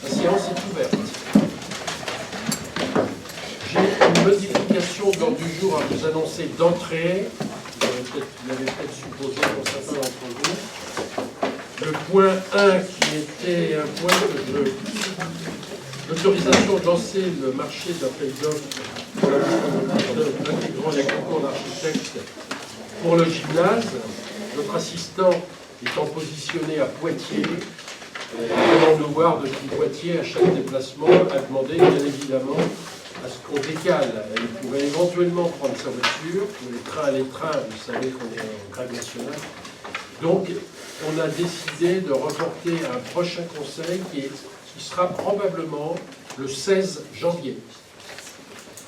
La séance est ouverte. J'ai une modification de l'ordre du jour à vous annoncer d'entrée. Vous l'avez peut-être supposé pour certains d'entre vous. Le point 1 qui était un point de l'autorisation de lancer le marché d'appel d'offres pour intégrant les concours d'architectes pour le gymnase. Notre assistant étant positionné à Poitiers, venant nous voir depuis Poitiers à chaque déplacement, a demandé bien évidemment à ce qu'on décale. Il pourrait éventuellement prendre sa voiture, les trains, vous savez qu'on est en grève nationale. Donc, on a décidé de reporter un prochain conseil qui sera probablement le 16 janvier.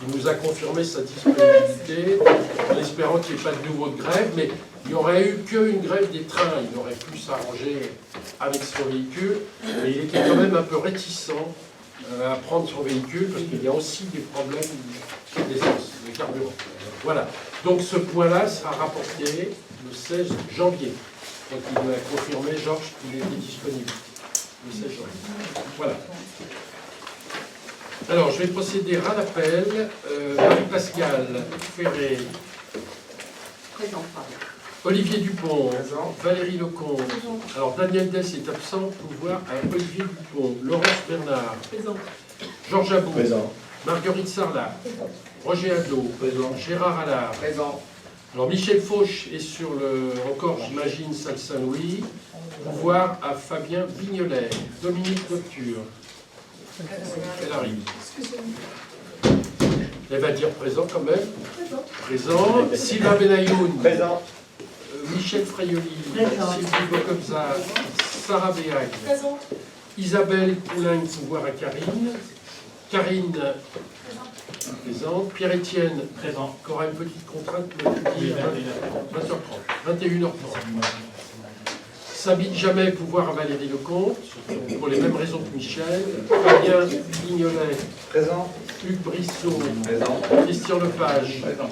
Il nous a confirmé sa disponibilité, en espérant qu'il n'y ait pas de nouveau de grève, mais il n'y aurait eu qu'une grève des trains. Il aurait pu s'arranger avec son véhicule, mais il était quand même un peu réticent à prendre son véhicule, parce qu'il y a aussi des problèmes d'essence, de carburant. Voilà. Donc ce point-là sera rapporté le 16 janvier. Donc il m'a confirmé, Georges, qu'il était disponible le 16 janvier. Voilà. Alors, je vais procéder à l'appel. Marie-Pascale Ferré. Présent, Olivier Dupont. Présent. Valérie Lecomte. Alors, Daniel Dess est absent. Pouvoir à Olivier Dupont. Laurence Bernard. Présent. Georges Abou. Présent. Marguerite Sarlat. Roger Hadot. Présent. Gérard Allard. Présent. Alors, Michel Fauche est sur le, encore, j'imagine, salle Saint-Louis. Pouvoir à Fabien Vignolet. Dominique Nocture. Elle arrive. Elle va dire présent quand même. Présent. Sylvain Benayoun. Présent. Michel Fraioli. Présent. Sylvie Bocobza. Sarah Béag. Présent. Isabelle Poulain, pouvoir à Karine. Karine. Présente. Pierre-Étienne. Présent. Qui aura une petite contrainte, me dit 20h30. 21h30. Sabine Jamais, pouvoir à Valérie Lecomte, pour les mêmes raisons que Michel. Fabien Vignolet. Présent. Hugues Brissot. Présent. Christian Lepage. Présent.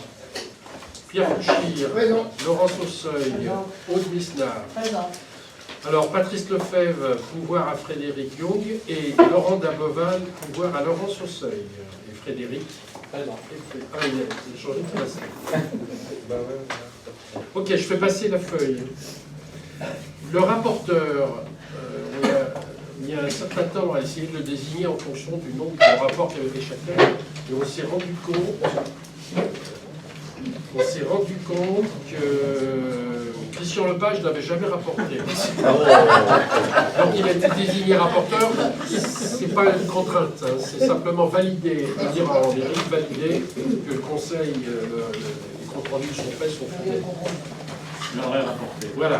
Pierre Fouchir. Présent. Laurence Ausseuil. Aude Misnard. Présent. Alors, Patrice Lefebvre, pouvoir à Frédéric Young. Et Laurent Daboval, pouvoir à Laurence Ausseuil. Et Frédéric. Présent. Ah, il a changé de place. Ok, je fais passer la feuille. Le rapporteur, il y a un certain temps, on a essayé de le désigner en fonction du nombre de rapports qu'avait fait chacun, et on s'est rendu compte que Christian Lepage n'avait jamais rapporté. Donc il a été désigné rapporteur, c'est pas une contrainte, hein, c'est simplement validé, je veux dire en mairie, validé que le conseil, les comptes rendus sont faits, sont fondés. Je l'aurais rapporté. Voilà.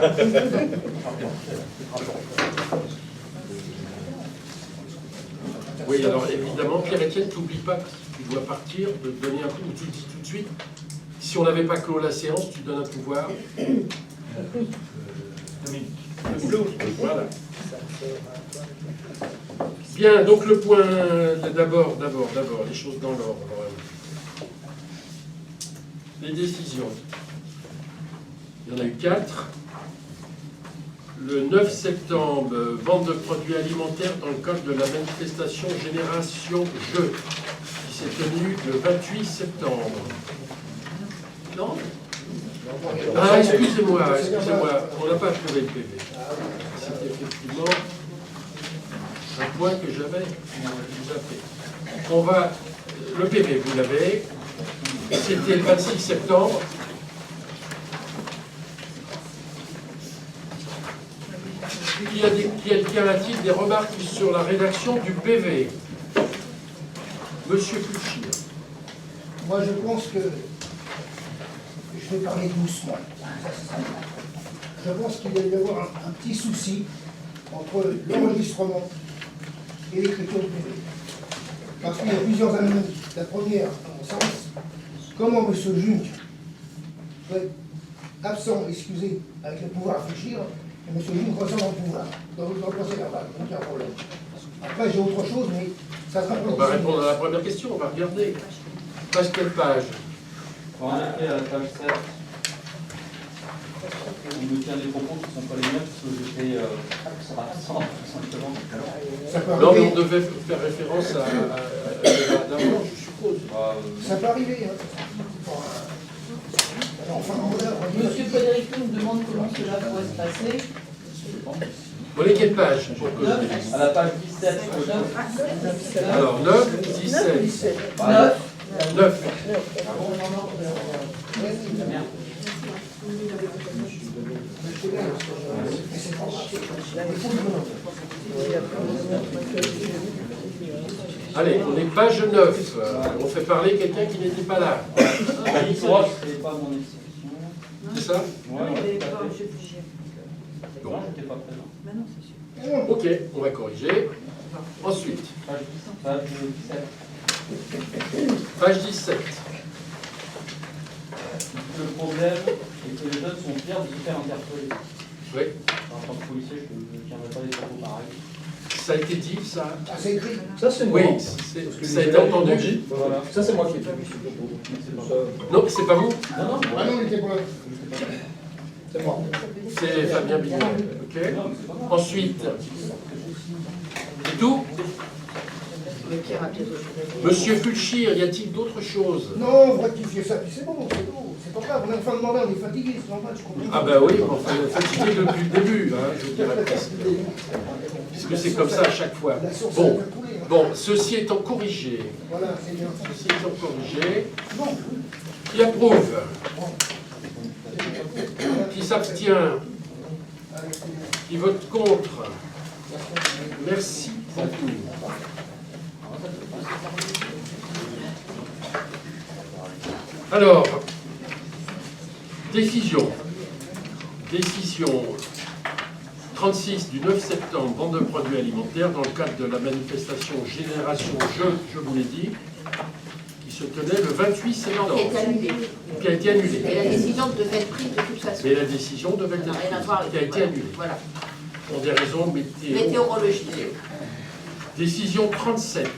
Oui, alors évidemment, Pierre-Étienne, t'oublie pas que tu dois partir, de te donner un coup, ou tu le dis tout de suite. Si on n'avait pas clos la séance, tu donnes un pouvoir. 2 minutes. Voilà. Bien, donc le point, d'abord, les choses dans l'ordre. Les décisions. Il y en a eu 4. Le 9 septembre, vente de produits alimentaires dans le cadre de la manifestation Génération Jeux, qui s'est tenue le 28 septembre. Non? Ah, excusez-moi, on n'a pas approuvé le PV. C'est effectivement un point que j'avais zappé. On va, le PV, vous l'avez, c'était le 26 septembre. Qui a-t-il des remarques sur la rédaction du PV? Monsieur Fouchir. Moi, je pense que je vais parler doucement. Je pense qu'il va y avoir un petit souci entre l'enregistrement et l'écriture du PV. Parce qu'il y a plusieurs anomalies. La première, à mon sens, comment M. Junk peut être absent, excusez, avec le pouvoir à Fouchir, et M. Junk ressent le pouvoir dans le procès verbal. Donc il y a un problème. Après, j'ai autre chose, mais ça sera On va répondre à la première question, on va regarder. Page quelle page? En effet, à la page 7, on me tient des propos qui ne sont pas les miens, parce que j'étais absent, tout simplement. Ça peut Non, mais arriver. on devait faire référence à d'avant, je suppose. Ça peut arriver. Hein. Enfin, voilà, Monsieur Frédéric nous demande comment cela pourrait se passer. Vous voulez quelle page pour que je dise? À la page 17, Alors, 9, 17, 9. 9. Allez, on est page 9. On fait parler quelqu'un qui n'était pas là. Moi, ce n'est pas mon institution. C'est ça? Ouais, Bon. Non, je n'étais pas présent. Ok, on va corriger. Ensuite, Page 17. page 17. Le problème est que les jeunes sont fiers de se faire interpeller. Oui, En tant que policier, je ne tiendrai pas des propos pareils. ça a été dit, ça? Ah, c'est écrit. Ça, c'est moi. Oui, Parce que ça a les été élèves entendu. m'ont dit. Voilà. Ça, c'est moi qui ai fait. Non, c'est pas vous? Non, non, Ah non, il était pas là. C'est moi. C'est Fabien Bignon. Ok. non, mais c'est pas grave. Ensuite, c'est tout? Mais Pierre a pied Monsieur Fulchir, y a-t-il d'autres choses? Non, on va rectifier ça, puis c'est bon, c'est bon. C'est pas grave, on est en fin de mandat, on est fatigué, c'est normal, je comprends. Ah ben oui, enfin, fatigué depuis le début, hein, je dirais presque. Puisque c'est comme ça à chaque fois. La source Bon, a un peu coulé, hein. bon, ceci étant corrigé, Voilà, c'est bien. ceci étant corrigé, Non, qui approuve? Qui s'abstient? Qui vote contre? Merci beaucoup. Alors, décision. Décision 36 du 9 septembre, vente de produits alimentaires dans le cadre de la manifestation Génération je vous l'ai dit, qui se tenait le 28 septembre, qui est annulé. qui a été annulée. Et la décision devait être prise de toute façon. Mais la décision devait Ça être n'a rien à voir avec qui a été annulée Voilà. pour des raisons Météorologique. Décision 37,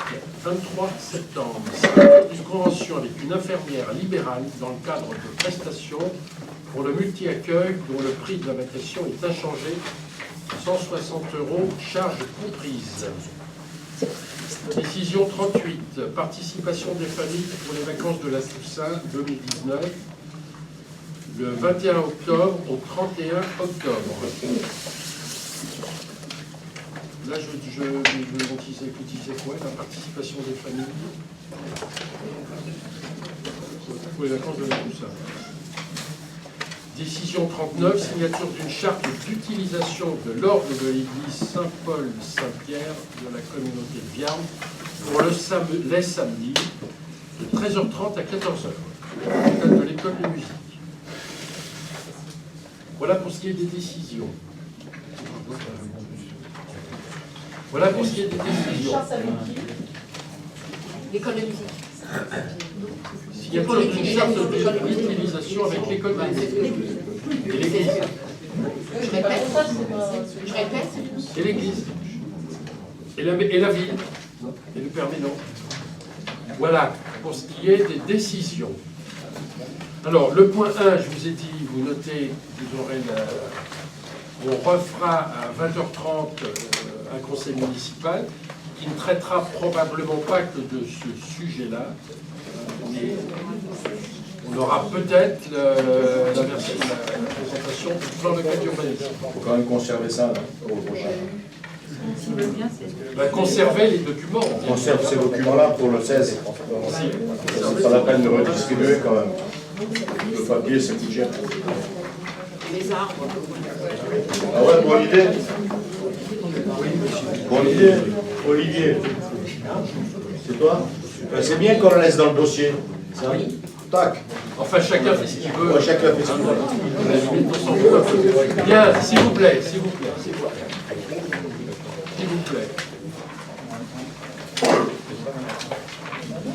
23 septembre, signature d'une convention avec une infirmière libérale dans le cadre de prestations pour le multi-accueil dont le prix de l'habitation est inchangé, 160 €, charges comprises. Décision 38, participation des familles pour les vacances de la Toussaint 2019, le 21 octobre au 31 octobre. Là, je disais quoi? La participation des familles pour les vacances de la Toussaint. Décision 39, signature d'une charte d'utilisation de l'ordre de l'église Saint-Paul-Saint-Pierre de la communauté de Viarme pour les samedis de 13h30 à 14h, dans le cadre de l'école de musique. Voilà pour ce qui est des décisions. Voilà pour ce qui est des décisions. L'école de musique. Signature d'une charte d'utilisation avec l'école de musique. Et l'église. Je répète. Je répète. Et l'église. Et la ville. Et le permis non. Voilà pour ce qui est des décisions. Alors, le point 1, je vous ai dit, vous notez, vous aurez on refera à 20h30 un conseil municipal qui ne traitera probablement pas que de ce sujet-là. Mais on aura peut-être la présentation du plan local d'urbanisme. Il faut quand même conserver ça là, au prochain. On va conserver les documents. On conserve ces documents-là pour le 16. C'est pas la peine de redistribuer quand même. Le papier, ça coûte cher. Les arbres. Ah ouais, bonne idée. Bonne idée. Olivier. C'est toi? C'est bien qu'on le laisse dans le dossier. Ça. Tac. Enfin, chacun fait ce qu'il veut. Ouais, chacun fait ce qu'il veut. On s'en fout un peu. Bien, s'il vous plaît, s'il vous plaît, s'il vous plaît. S'il vous plaît.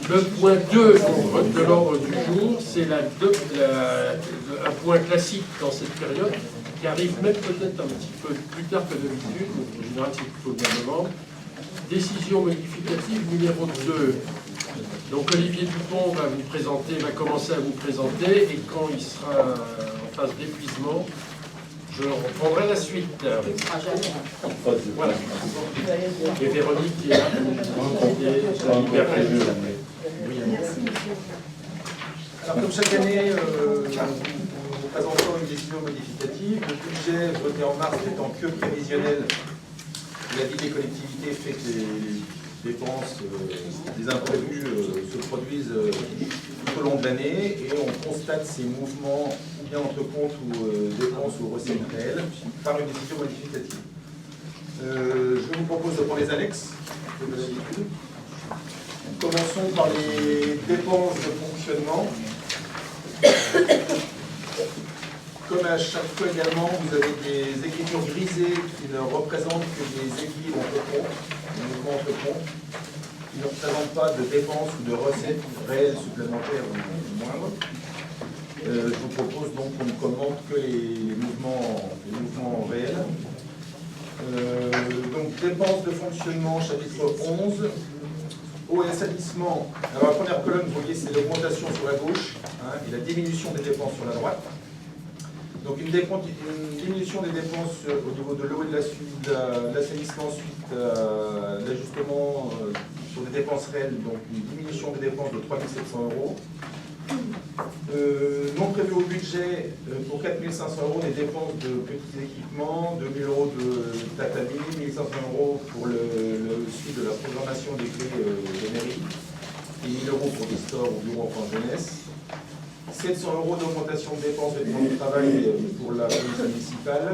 Le point 2 de l'ordre du jour, c'est un point classique dans cette période, qui arrive même peut-être un petit peu plus tard que d'habitude, donc en général c'est plutôt le mois de novembre. Décision modificative numéro 2. Donc Olivier Dupont va commencer à vous présenter, et quand il sera en phase d'épuisement, Je reprendrai la suite. Ce ne sera jamais. Voilà. Et Véronique qui est là. Alors, comme chaque année, nous présentons une décision modificative. Le budget voté en mars n'étant que prévisionnel, la vie des collectivités fait que les dépenses, les imprévus se produisent tout au long de l'année et on constate ces mouvements ou bien entre compte ou dépenses ou recettes réelles par une décision modificative. Je vous propose de prendre les annexes, comme d'habitude. Commençons par les dépenses de fonctionnement. Comme à chaque fois également, vous avez des écritures grisées qui ne représentent que des équilibres entre comptes, uniquement entre comptes, qui ne représentent pas de dépenses ou de recettes réelles supplémentaires ou moindres. Je vous propose donc qu'on ne commente que les mouvements réels. Donc dépenses de fonctionnement, chapitre 11. Eau et assainissement. Alors la première colonne, vous voyez, c'est l'augmentation sur la gauche et la diminution des dépenses sur la droite. Donc une diminution des dépenses au niveau de l'eau et de l'assainissement suite à l'ajustement sur des dépenses réelles, donc une diminution des dépenses de 3 700 €. Non prévu au budget pour 4 500 € des dépenses de petits équipements, 2 000 € de tatami, 1 500 € pour le suivi de la programmation des clés de mairie, et 1 000 € pour des stores ou bureaux enfants jeunesse. 700 € d'augmentation de dépenses de vêtements de travail pour la police municipale.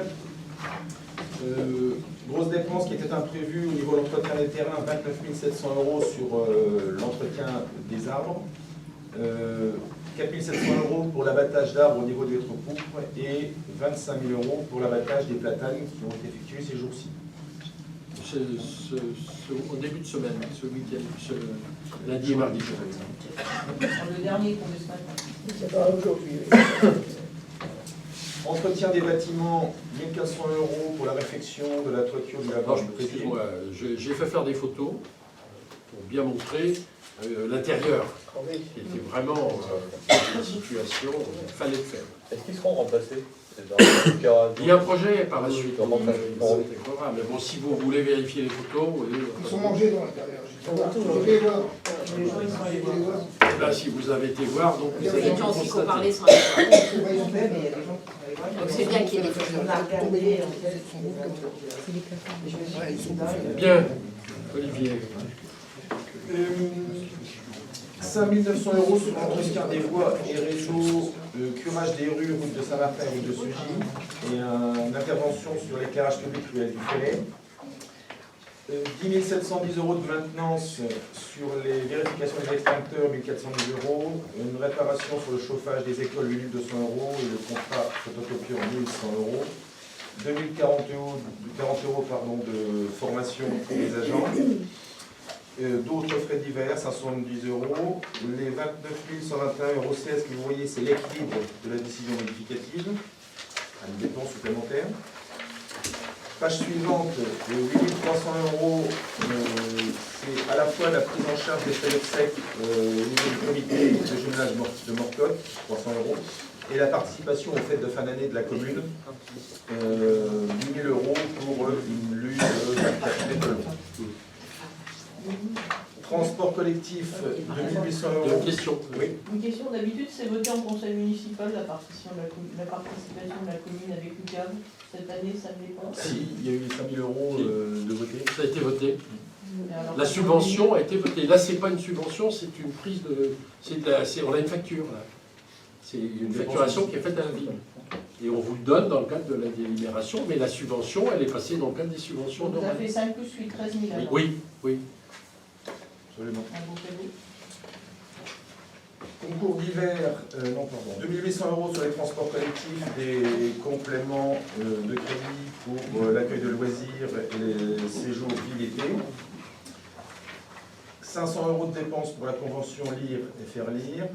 Grosse dépense qui était imprévue au niveau de l'entretien des terrains, 29 700 € sur l'entretien des arbres. 4 700 € pour l'abattage d'arbres au niveau du hêtre-pourpre et 25 000 € pour l'abattage des platanes qui ont été effectués ces jours-ci. Au début de semaine, ce week-end, lundi et mardi. Le dernier qu'on est ce matin. C'est pas aujourd'hui. Entretien des bâtiments, 1 400 € pour la réfection de la toiture du lavage de président. Excuse-moi, j'ai fait faire des photos pour bien montrer l'intérieur, qui était vraiment une situation où il fallait le faire. Est-ce qu'ils seront remplacés? Il y a un projet par la suite, Comment ça mais bon, si vous voulez vérifier les photos, Ils sont mangés dans l'intérieur. Je vais les voir. Les gens, ils sont allés voir. là, si vous avez été voir, donc vous Les avez pu gens aussi qu'on constater. parlait sans les voir. Mais il y a des gens qui sont allés voir. Donc c'est bien qu'il y ait des photos. On a regardé, en fait, je me suis dit, c'est dingue. Bien, Olivier. 5 900 € sur l'entretien des voies et réseaux, curage des rues, route de Saint-Martin et route de Sugy, et une intervention sur l'éclairage public ruelle du Félay. 10 710 € de maintenance sur les vérifications des extincteurs, 1 410 €, une réparation sur le chauffage des écoles, 8 200 € et le contrat photocopieur, 1 100 €. 2040 € de formation pour les agents. D'autres frais divers, 570 €. Les 29 121,16 € que vous voyez, c'est l'équilibre de la décision modificative, une dépense supplémentaire. Page suivante, 8 300 €, c'est à la fois la prise en charge des frais secs au niveau du comité de jumelage de Morcotte, 300 €, et la participation aux fêtes de fin d'année de la commune, 8 000 € pour une lue de 24 mètres. Transport collectif, 2 800 Il y a une €. question. Oui. Une question, d'habitude, c'est voté en conseil municipal, la participation de la commune avec l'UCAV. Cette année, ça ne dépend. Si, il y a eu 5 000 € de voté. Ça a été voté. Et alors, La subvention a été votée. Là, c'est pas une subvention, c'est une prise de. On a une facture, là. C'est une facturation qui est faite à la ville. Et on vous le donne dans le cadre de la délibération, mais la subvention, elle est passée dans le cadre des subventions Vous normales. avez fait 5 plus 8, 13 000 alors. Oui, oui. Absolument. Un beau cadeau. Concours d'hiver, 2 800 € sur les transports collectifs, des compléments de crédit pour l'accueil de loisirs et les séjours vie-été. 500 € de dépenses pour la convention lire et faire lire.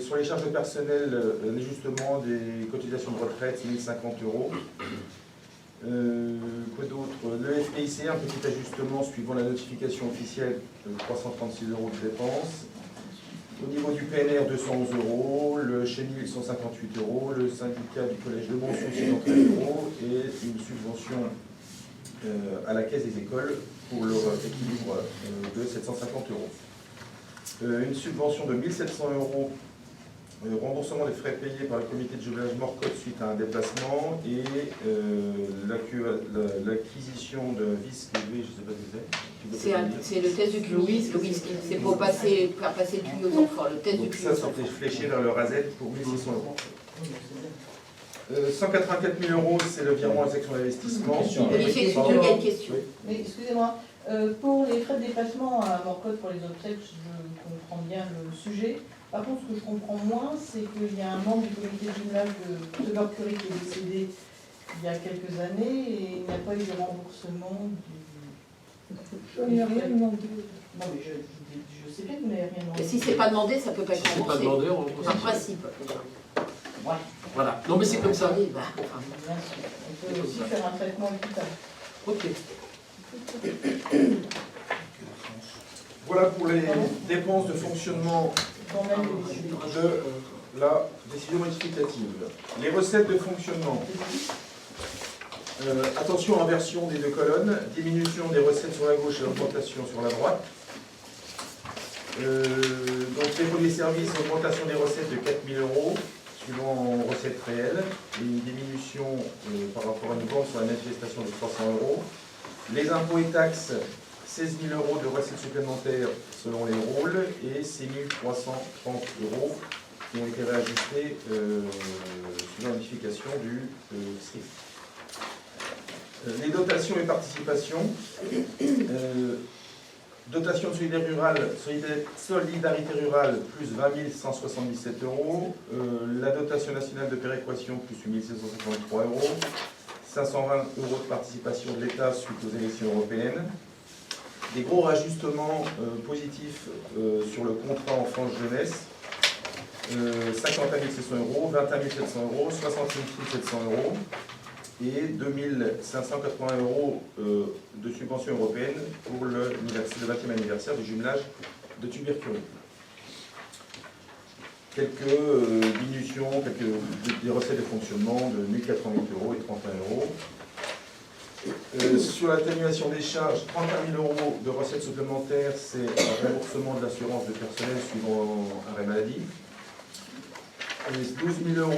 Sur les charges de personnel, l'ajustement des cotisations de retraite, 1 050 €. Quoi d'autre? Le FPIC, un petit ajustement suivant la notification officielle, 336 € de dépenses. Au niveau du PNR, 211 €, le chenil, 158 €, le syndicat du collège de Mons, 113 € et une subvention à la caisse des écoles pour leur équilibre de 750 €. Une subvention de 1 700 €, remboursement des frais payés par le comité de jumelage Morcotte suite à un déplacement et l'acquisition d'un vis, je ne sais pas ce que c'est. C'est le test du QI, c'est pour faire passer le QI aux enfants, le test du Donc QI ça, aux c'était enfants. fléché vers le RASET pour 1 600 €. 184 000 €, c'est le virement à la section d'investissement. Olivier, il y a une question. Mais excusez-moi, pour les frais de déplacement à Morcotte pour les obsèques, je comprends bien le sujet. Par contre, ce que je comprends moins, c'est qu'il y a un membre du comité de jumelage de Mercury qui est décédé il y a quelques années et il n'y a pas eu de remboursement du... Je n'ai rien demandé. Non, mais je sais bien que vous n'avez rien demandé. Et si c'est pas demandé, ça peut pas être Si c'est pas remboursé. demandé, on rembourse. Par principe. Ouais, Voilà. Non, mais c'est comme ça. Oui, bah, enfin, bien sûr. On peut aussi faire un traitement équitable. Ok. Voilà pour les dépenses de fonctionnement Quand même, les décisions. de la décision modificative. Les recettes de fonctionnement. Attention, inversion des deux colonnes. Diminution des recettes sur la gauche et augmentation sur la droite. Donc les produits et services, augmentation des recettes de 4 000 €, suivant recettes réelles, et une diminution par rapport à une vente sur la manifestation de 300 €. Les impôts et taxes, 16 000 € de recettes supplémentaires selon les rôles, et 6 330 € qui ont été réajustés suivant la modification du SRIF. Les dotations et participations. Dotation de solidarité rurale, plus 20 177 €. La dotation nationale de péréquation, plus 8 753 €. 520 € de participation de l'État suite aux élections européennes. Des gros rajustements positifs sur le contrat enfance-jeunesse. 51 700 €, 21 700 €, 68 700 € et 2 580 € de subventions européennes pour le 20e anniversaire du jumelage de Tubercurie. Quelques diminutions, des recettes de fonctionnement de 1 088 € et 31 €. Sur l'atténuation des charges, 31 000 € de recettes supplémentaires, c'est un remboursement de l'assurance de personnel suivant arrêt maladie. 12 000 €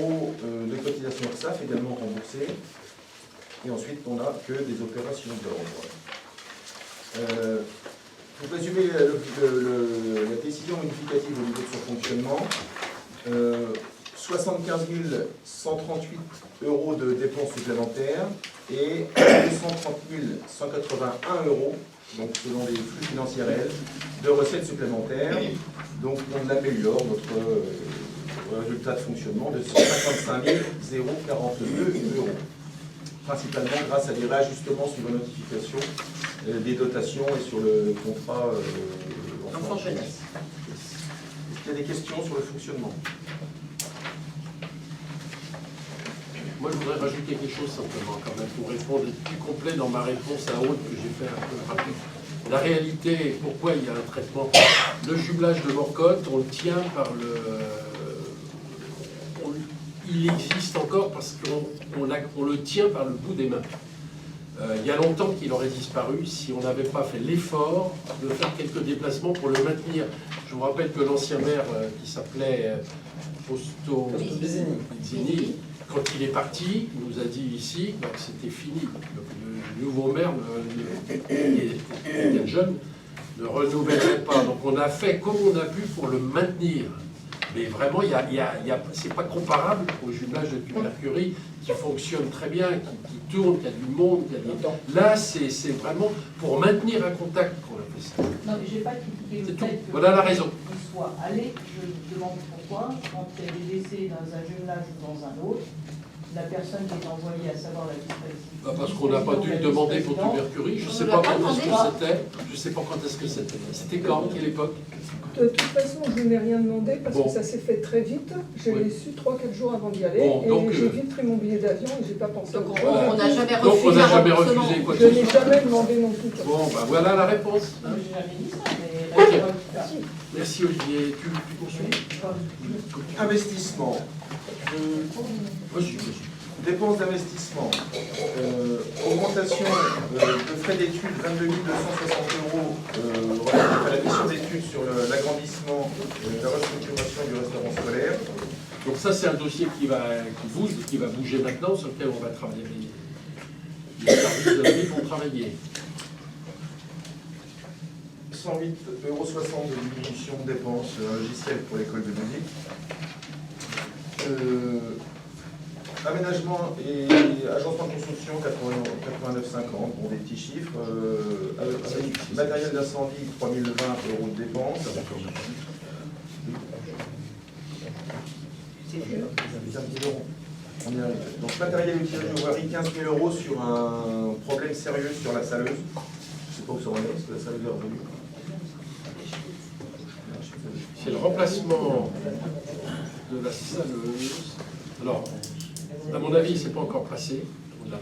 de cotisation URSSAF également remboursées. Et ensuite, on n'a que des opérations de l'ordre. Pour résumer la décision modificative au niveau de son fonctionnement, 75 138 € de dépenses supplémentaires et 230 181 €, donc selon les flux financiers réels, de recettes supplémentaires. Donc on améliore notre résultat de fonctionnement de 155 042 €. Principalement grâce à des réajustements sur la notification des dotations et sur le contrat enfant jeunesse. Est-ce qu'il y a des questions sur le fonctionnement? Moi, je voudrais rajouter quelque chose simplement, quand même, pour répondre, être plus complet dans ma réponse à Aude que j'ai fait un peu rapide. La réalité, pourquoi il y a un traitement? Le jumelage de Morcotte, on le tient par le... Il existe encore parce qu'on le tient par le bout des mains. Il y a longtemps qu'il aurait disparu si on n'avait pas fait l'effort de faire quelques déplacements pour le maintenir. Je vous rappelle que l'ancien maire qui s'appelait Fausto Bizzini, quand il est parti, il nous a dit ici que c'était fini. Le nouveau maire, était jeune, ne renouvellerait pas. Donc on a fait comme on a pu pour le maintenir. Mais vraiment, c'est pas comparable au jumelage de Tubercurie qui fonctionne très bien, qui tourne, qui a du monde, qui a des... Là, c'est vraiment pour maintenir un contact qu'on a fait ça. Non, mais j'ai pas critiqué le fait Voilà la raison. qu'il soit allé. Je demande pourquoi, quand il y a des décès dans un jumelage ou dans un autre, la personne qui est envoyée, à savoir la vice-présidente. Parce qu'on n'a pas dû le demander pour Tubercurie. Je ne sais pas quand est-ce que c'était. Je sais pas quand est-ce que c'était. C'était quand? Quelle époque? De toute façon, je n'ai rien demandé parce Bon. que ça s'est fait très vite. Je l'ai su 3-4 jours avant d'y aller. Bon, donc, et j'ai vite pris mon billet d'avion et j'ai pas pensé. Donc au on n'a jamais Donc on refusé n'a un jamais remboursement. refusé quoi que Je ce n'ai soit. jamais demandé non plus. Bon, ben voilà la réponse. Non, mais j'ai jamais dit ça, mais Merci. Merci Olivier. Tu poursuis? Investissement. Vas-y. Dépenses d'investissement. Augmentation de frais d'études, 22 260 euros relatif à la mission d'études sur l'agrandissement, la restructuration du restaurant scolaire. Donc ça, c'est un dossier qui va bouger maintenant, sur lequel on va travailler. Les services de la ville vont travailler. 108,60 € de diminution de dépenses, un logiciel pour l'école de musique. Aménagement et agencement de construction, 89,50, bon, des petits chiffres. Matériel d'incendie, 3020 € de dépenses. C'est sûr. On y arrive. Donc matériel utilisé de voirie, 15 000 € sur un problème sérieux sur la saleuse. Je ne sais pas où ça en est, parce que la saleuse est revenue. C'est le remplacement de la saleuse. Alors, à mon avis, c'est pas encore passé. On a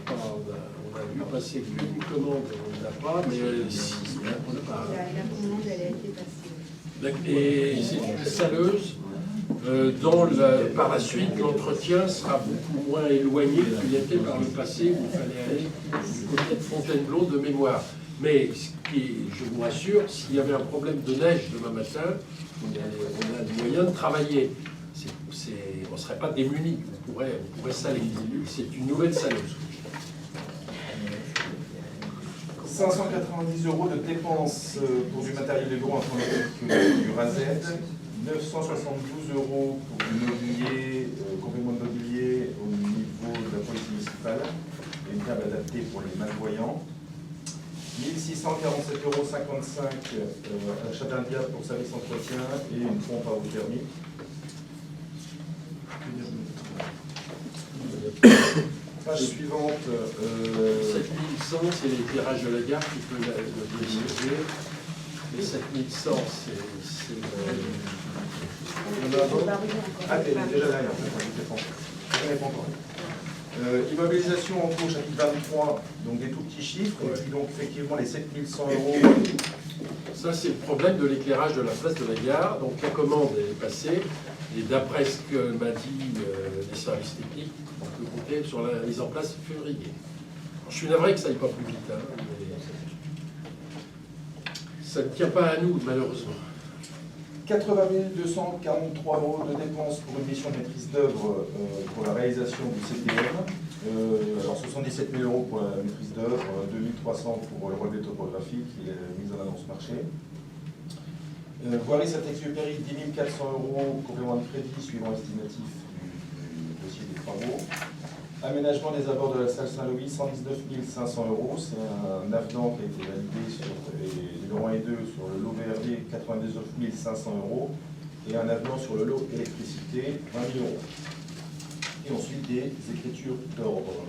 vu passer une commande, on ne l'a pas, mais si, on n'a pas. La commande, elle a été passée. Et c'est une saleuse dont par la suite l'entretien sera beaucoup moins éloigné qu'il était par le passé où il fallait aller du côté de Fontainebleau de mémoire. Mais ce qui, je vous rassure, s'il y avait un problème de neige demain matin, on a le moyen de travailler. On ne serait pas démunis, on pourrait saler. C'est une nouvelle saleuse. 590 € de dépenses pour du matériel de bureau informatique du RASED, 972 € pour du mobilier, complément de mobilier au niveau de la police municipale, et une table adaptée pour les malvoyants. 1647,55 € achat d'un diable pour service entretien et une pompe à eau thermique. Page suivante. 7100, c'est l'éclairage de la gare qui peut le décider. Et 7100, c'est Ah, t'es déjà derrière, je ne connais pas encore. Immobilisation en cours, chapitre 23, donc des tout petits chiffres, et puis donc effectivement les 7100 €. Ça, c'est le problème de l'éclairage de la place de la gare. Donc la commande est passée, et d'après ce que m'a dit les services techniques, on peut compter sur la mise en place février. Alors, je suis navré que ça n'aille pas plus vite, hein, mais ça ne tient pas à nous, malheureusement. 80 243 € de dépenses pour une mission de maîtrise d'œuvre pour la réalisation du CTM. Alors 77 000 € pour la maîtrise d'œuvre, 2300 pour le relevé topographique et la mise en annonce marché. Voirie Saint-Exupéry, 10 400 €, complément de crédit suivant l'estimatif du dossier des travaux. Aménagement des abords de la salle Saint-Louis, 119 500 €. C'est un avenant qui a été validé sur les numéros 1 et 2 sur le lot VRD, 99 500 €. Et un avenant sur le lot électricité, 20 000 €. Et ensuite des écritures d'ordre.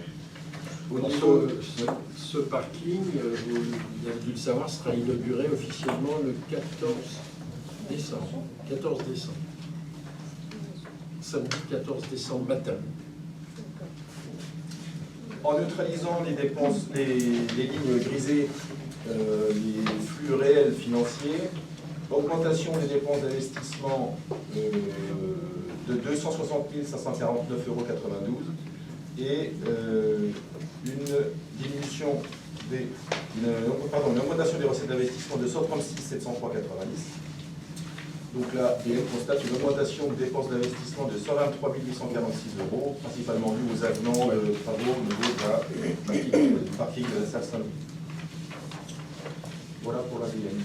Ce parking, vous avez dû le savoir, sera inauguré officiellement le 14 décembre. 14 décembre. Samedi 14 décembre matin. En neutralisant les dépenses, les lignes grisées, les flux réels financiers, augmentation des dépenses d'investissement de 260 549,92 € et une augmentation des recettes d'investissement de 136 703,90 €. Donc là, on constate une augmentation de dépenses d'investissement de 123 846 €, principalement due aux avenants de travaux au niveau du parking de la salle Saint-Louis. Voilà pour la BN.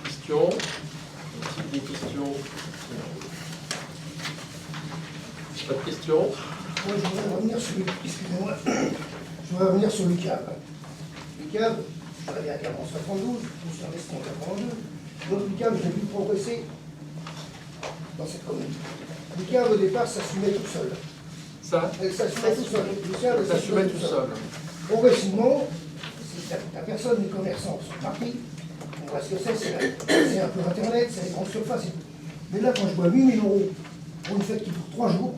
Questions? Des questions? Pas de questions? Moi, je voudrais revenir sur excusez-moi, je voudrais revenir sur le cave. Le cave, je suis allé à Cave en 72, je me suis investi en 82. Donc le cave, j'ai vu progresser dans cette commune. Le cave, au départ, ça s'assumait tout seul. Ça s'assumait tout seul. Le cave, Ça s'assumait tout seul. Progressivement, la personne, les commerçants sont partis. On voit ce que c'est un peu Internet, c'est les grandes surfaces et tout. Mais là, quand je vois 8 000 € pour une fête qui dure 3 jours,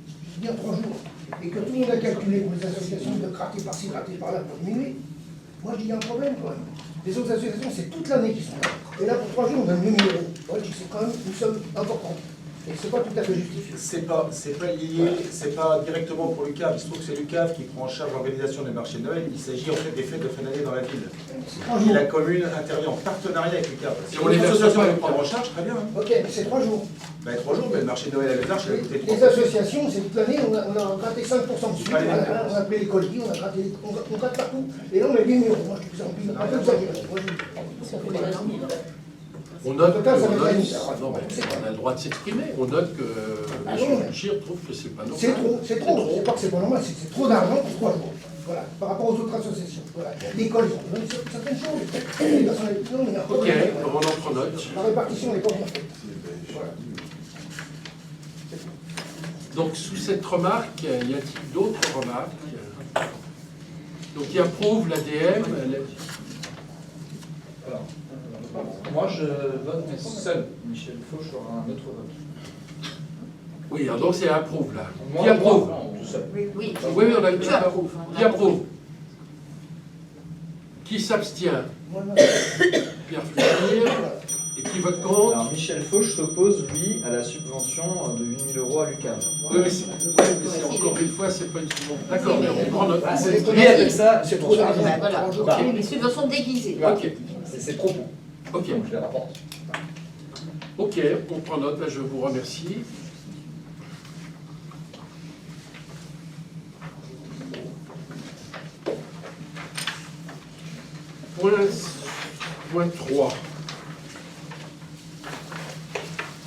je dis bien 3 jours, et que tout le monde a calculé pour les associations de gratter par-ci, gratter par-là pour diminuer, moi je dis qu'il y a un problème quand même. Les autres associations, c'est toute l'année qu'ils sont là. Et là, pour 3 jours, on donne 8 000 euros. Moi je dis que c'est quand même une somme importante. Et c'est pas tout à fait justifié. C'est pas lié, c'est pas directement pour l'UCAV. Il se trouve que c'est l'UCAV qui prend en charge l'organisation des marchés de Noël. Il s'agit en fait des fêtes de fin d'année dans la ville. Et la commune intervient en partenariat avec l'UCAV. Si on les associations les prendre en charge, très bien. Hein. Ok, mais c'est 3 jours. Ben, 3 jours, mais le marché de Noël à l'Arche, il a coûté 3 Les associations, c'est toute l'année, on a gratté 5% dessus. On a appelé les colis, on a gratté, on gratte partout. Et là, on met 8 000 euros. Moi, je trouve ça un peu exagéré. On note, En total, ça on fait note- pas une heure. non, mais on a le droit de s'exprimer. On note que Ah M. non, mais- Bouchir trouve que c'est pas normal. C'est trop. C'est pas que c'est pas normal, c'est trop d'argent pour 3 jours. Voilà, par rapport aux autres associations. Voilà. L'école, ils ont donné certaines choses. Les personnalités, non, mais il y a un Ok, problème. on en prend note. La répartition n'est pas bien faite. Voilà. Donc, sous cette remarque, y a-t-il d'autres remarques? Donc, qui approuve l'ADM? Alors, moi je vote, mais seul. Michel Fauche aura un autre vote. Oui, alors donc c'est approuve là. Moi, Qui approuve? non, tout seul. Oui, Oui, on a tu approuves. hein, on Qui a approuve? Qui s'abstient? Moi, non. Pierre Fluchir. Et qui vote contre? Alors Michel Fauche s'oppose, lui, à la subvention de 8 000 euros à l'UCAV. Oui, mais c'est encore une fois, c'est pas une subvention. D'accord, mais on prend note. Lui, avec ça, C'est trop d'argent. Bah, voilà. Trois jours. Bah. Les subventions déguisées. Ok, c'est ses propos. ok. Donc je les rapporte. Ok, on prend note, là, je vous remercie. Point 3.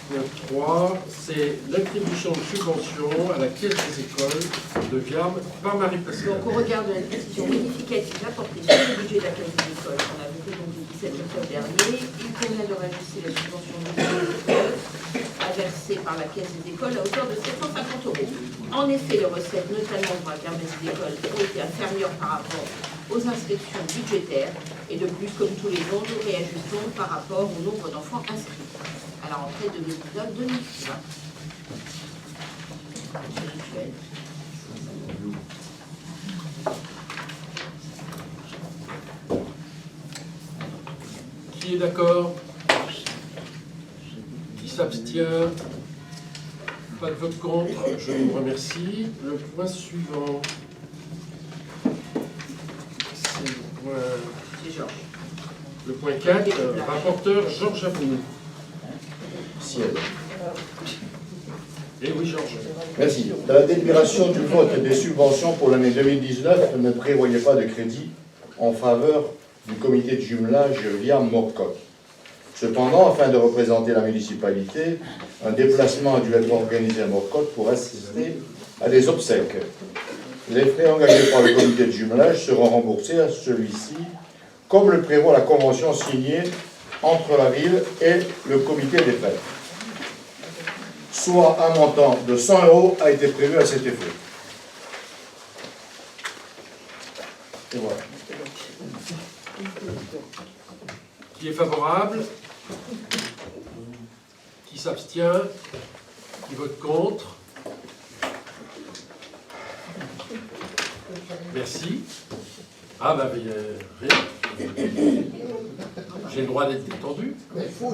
Point 3, c'est l'attribution de subventions à la Caisse des écoles de Viarmes par Marie-Pascale. Donc, au regard de la décision modificative apportée sur le budget de la Caisse des écoles, qu'on a voté donc le 17 octobre dernier, il convient de rajuster la subvention à verser par la Caisse des écoles à hauteur de 750 euros. En effet, les recettes, notamment pour la Caisse des écoles, ont été inférieures par rapport aux inspections budgétaires et de plus, comme tous les ans, nous réajustons par rapport au nombre d'enfants inscrits à la rentrée 2019-2020. C'est rituel. Qui est d'accord? Qui s'abstient? Pas de vote contre, je vous remercie. Le point suivant, c'est C'est Georges. le point 4, rapporteur Georges Abounou. Ciel. Eh oui, Georges. Merci. Dans la délibération du vote des subventions pour l'année 2019 ne prévoyait pas de crédit en faveur du comité de jumelage Viarmes-Morcotte. Cependant, afin de représenter la municipalité, un déplacement a dû être organisé à Morcotte pour assister à des obsèques. Les frais engagés par le comité de jumelage seront remboursés à celui-ci, comme le prévoit la convention signée entre la ville et le comité des fêtes. Soit un montant de 100 euros a été prévu à cet effet. Et voilà. Qui est favorable? Qui s'abstient? Qui vote contre? Merci. Ah bah rien. J'ai le droit d'être détendu. Mais il faut.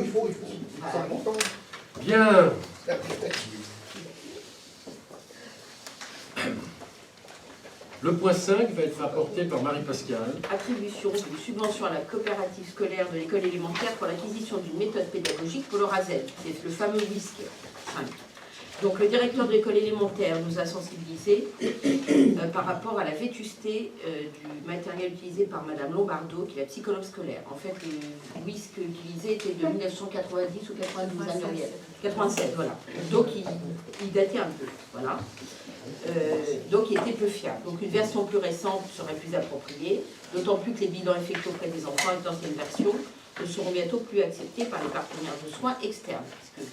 C'est important. Bien. Le point 5 va être rapporté par Marie-Pascale. Attribution d'une subvention à la coopérative scolaire de l'école élémentaire pour l'acquisition d'une méthode pédagogique pour le RASEL, c'est le fameux WISC 5. Donc le directeur de l'école élémentaire nous a sensibilisés par rapport à la vétusté du matériel utilisé par Madame Lombardo, qui est la psychologue scolaire. En fait, le WISC utilisé était de 1990 ou 92 à Muriel. 87, voilà. Donc il datait un peu, voilà. Donc il était peu fiable. Donc une version plus récente serait plus appropriée, d'autant plus que les bilans effectués auprès des enfants avec l'ancienne version ne seront bientôt plus acceptés par les partenaires de soins externes, puisque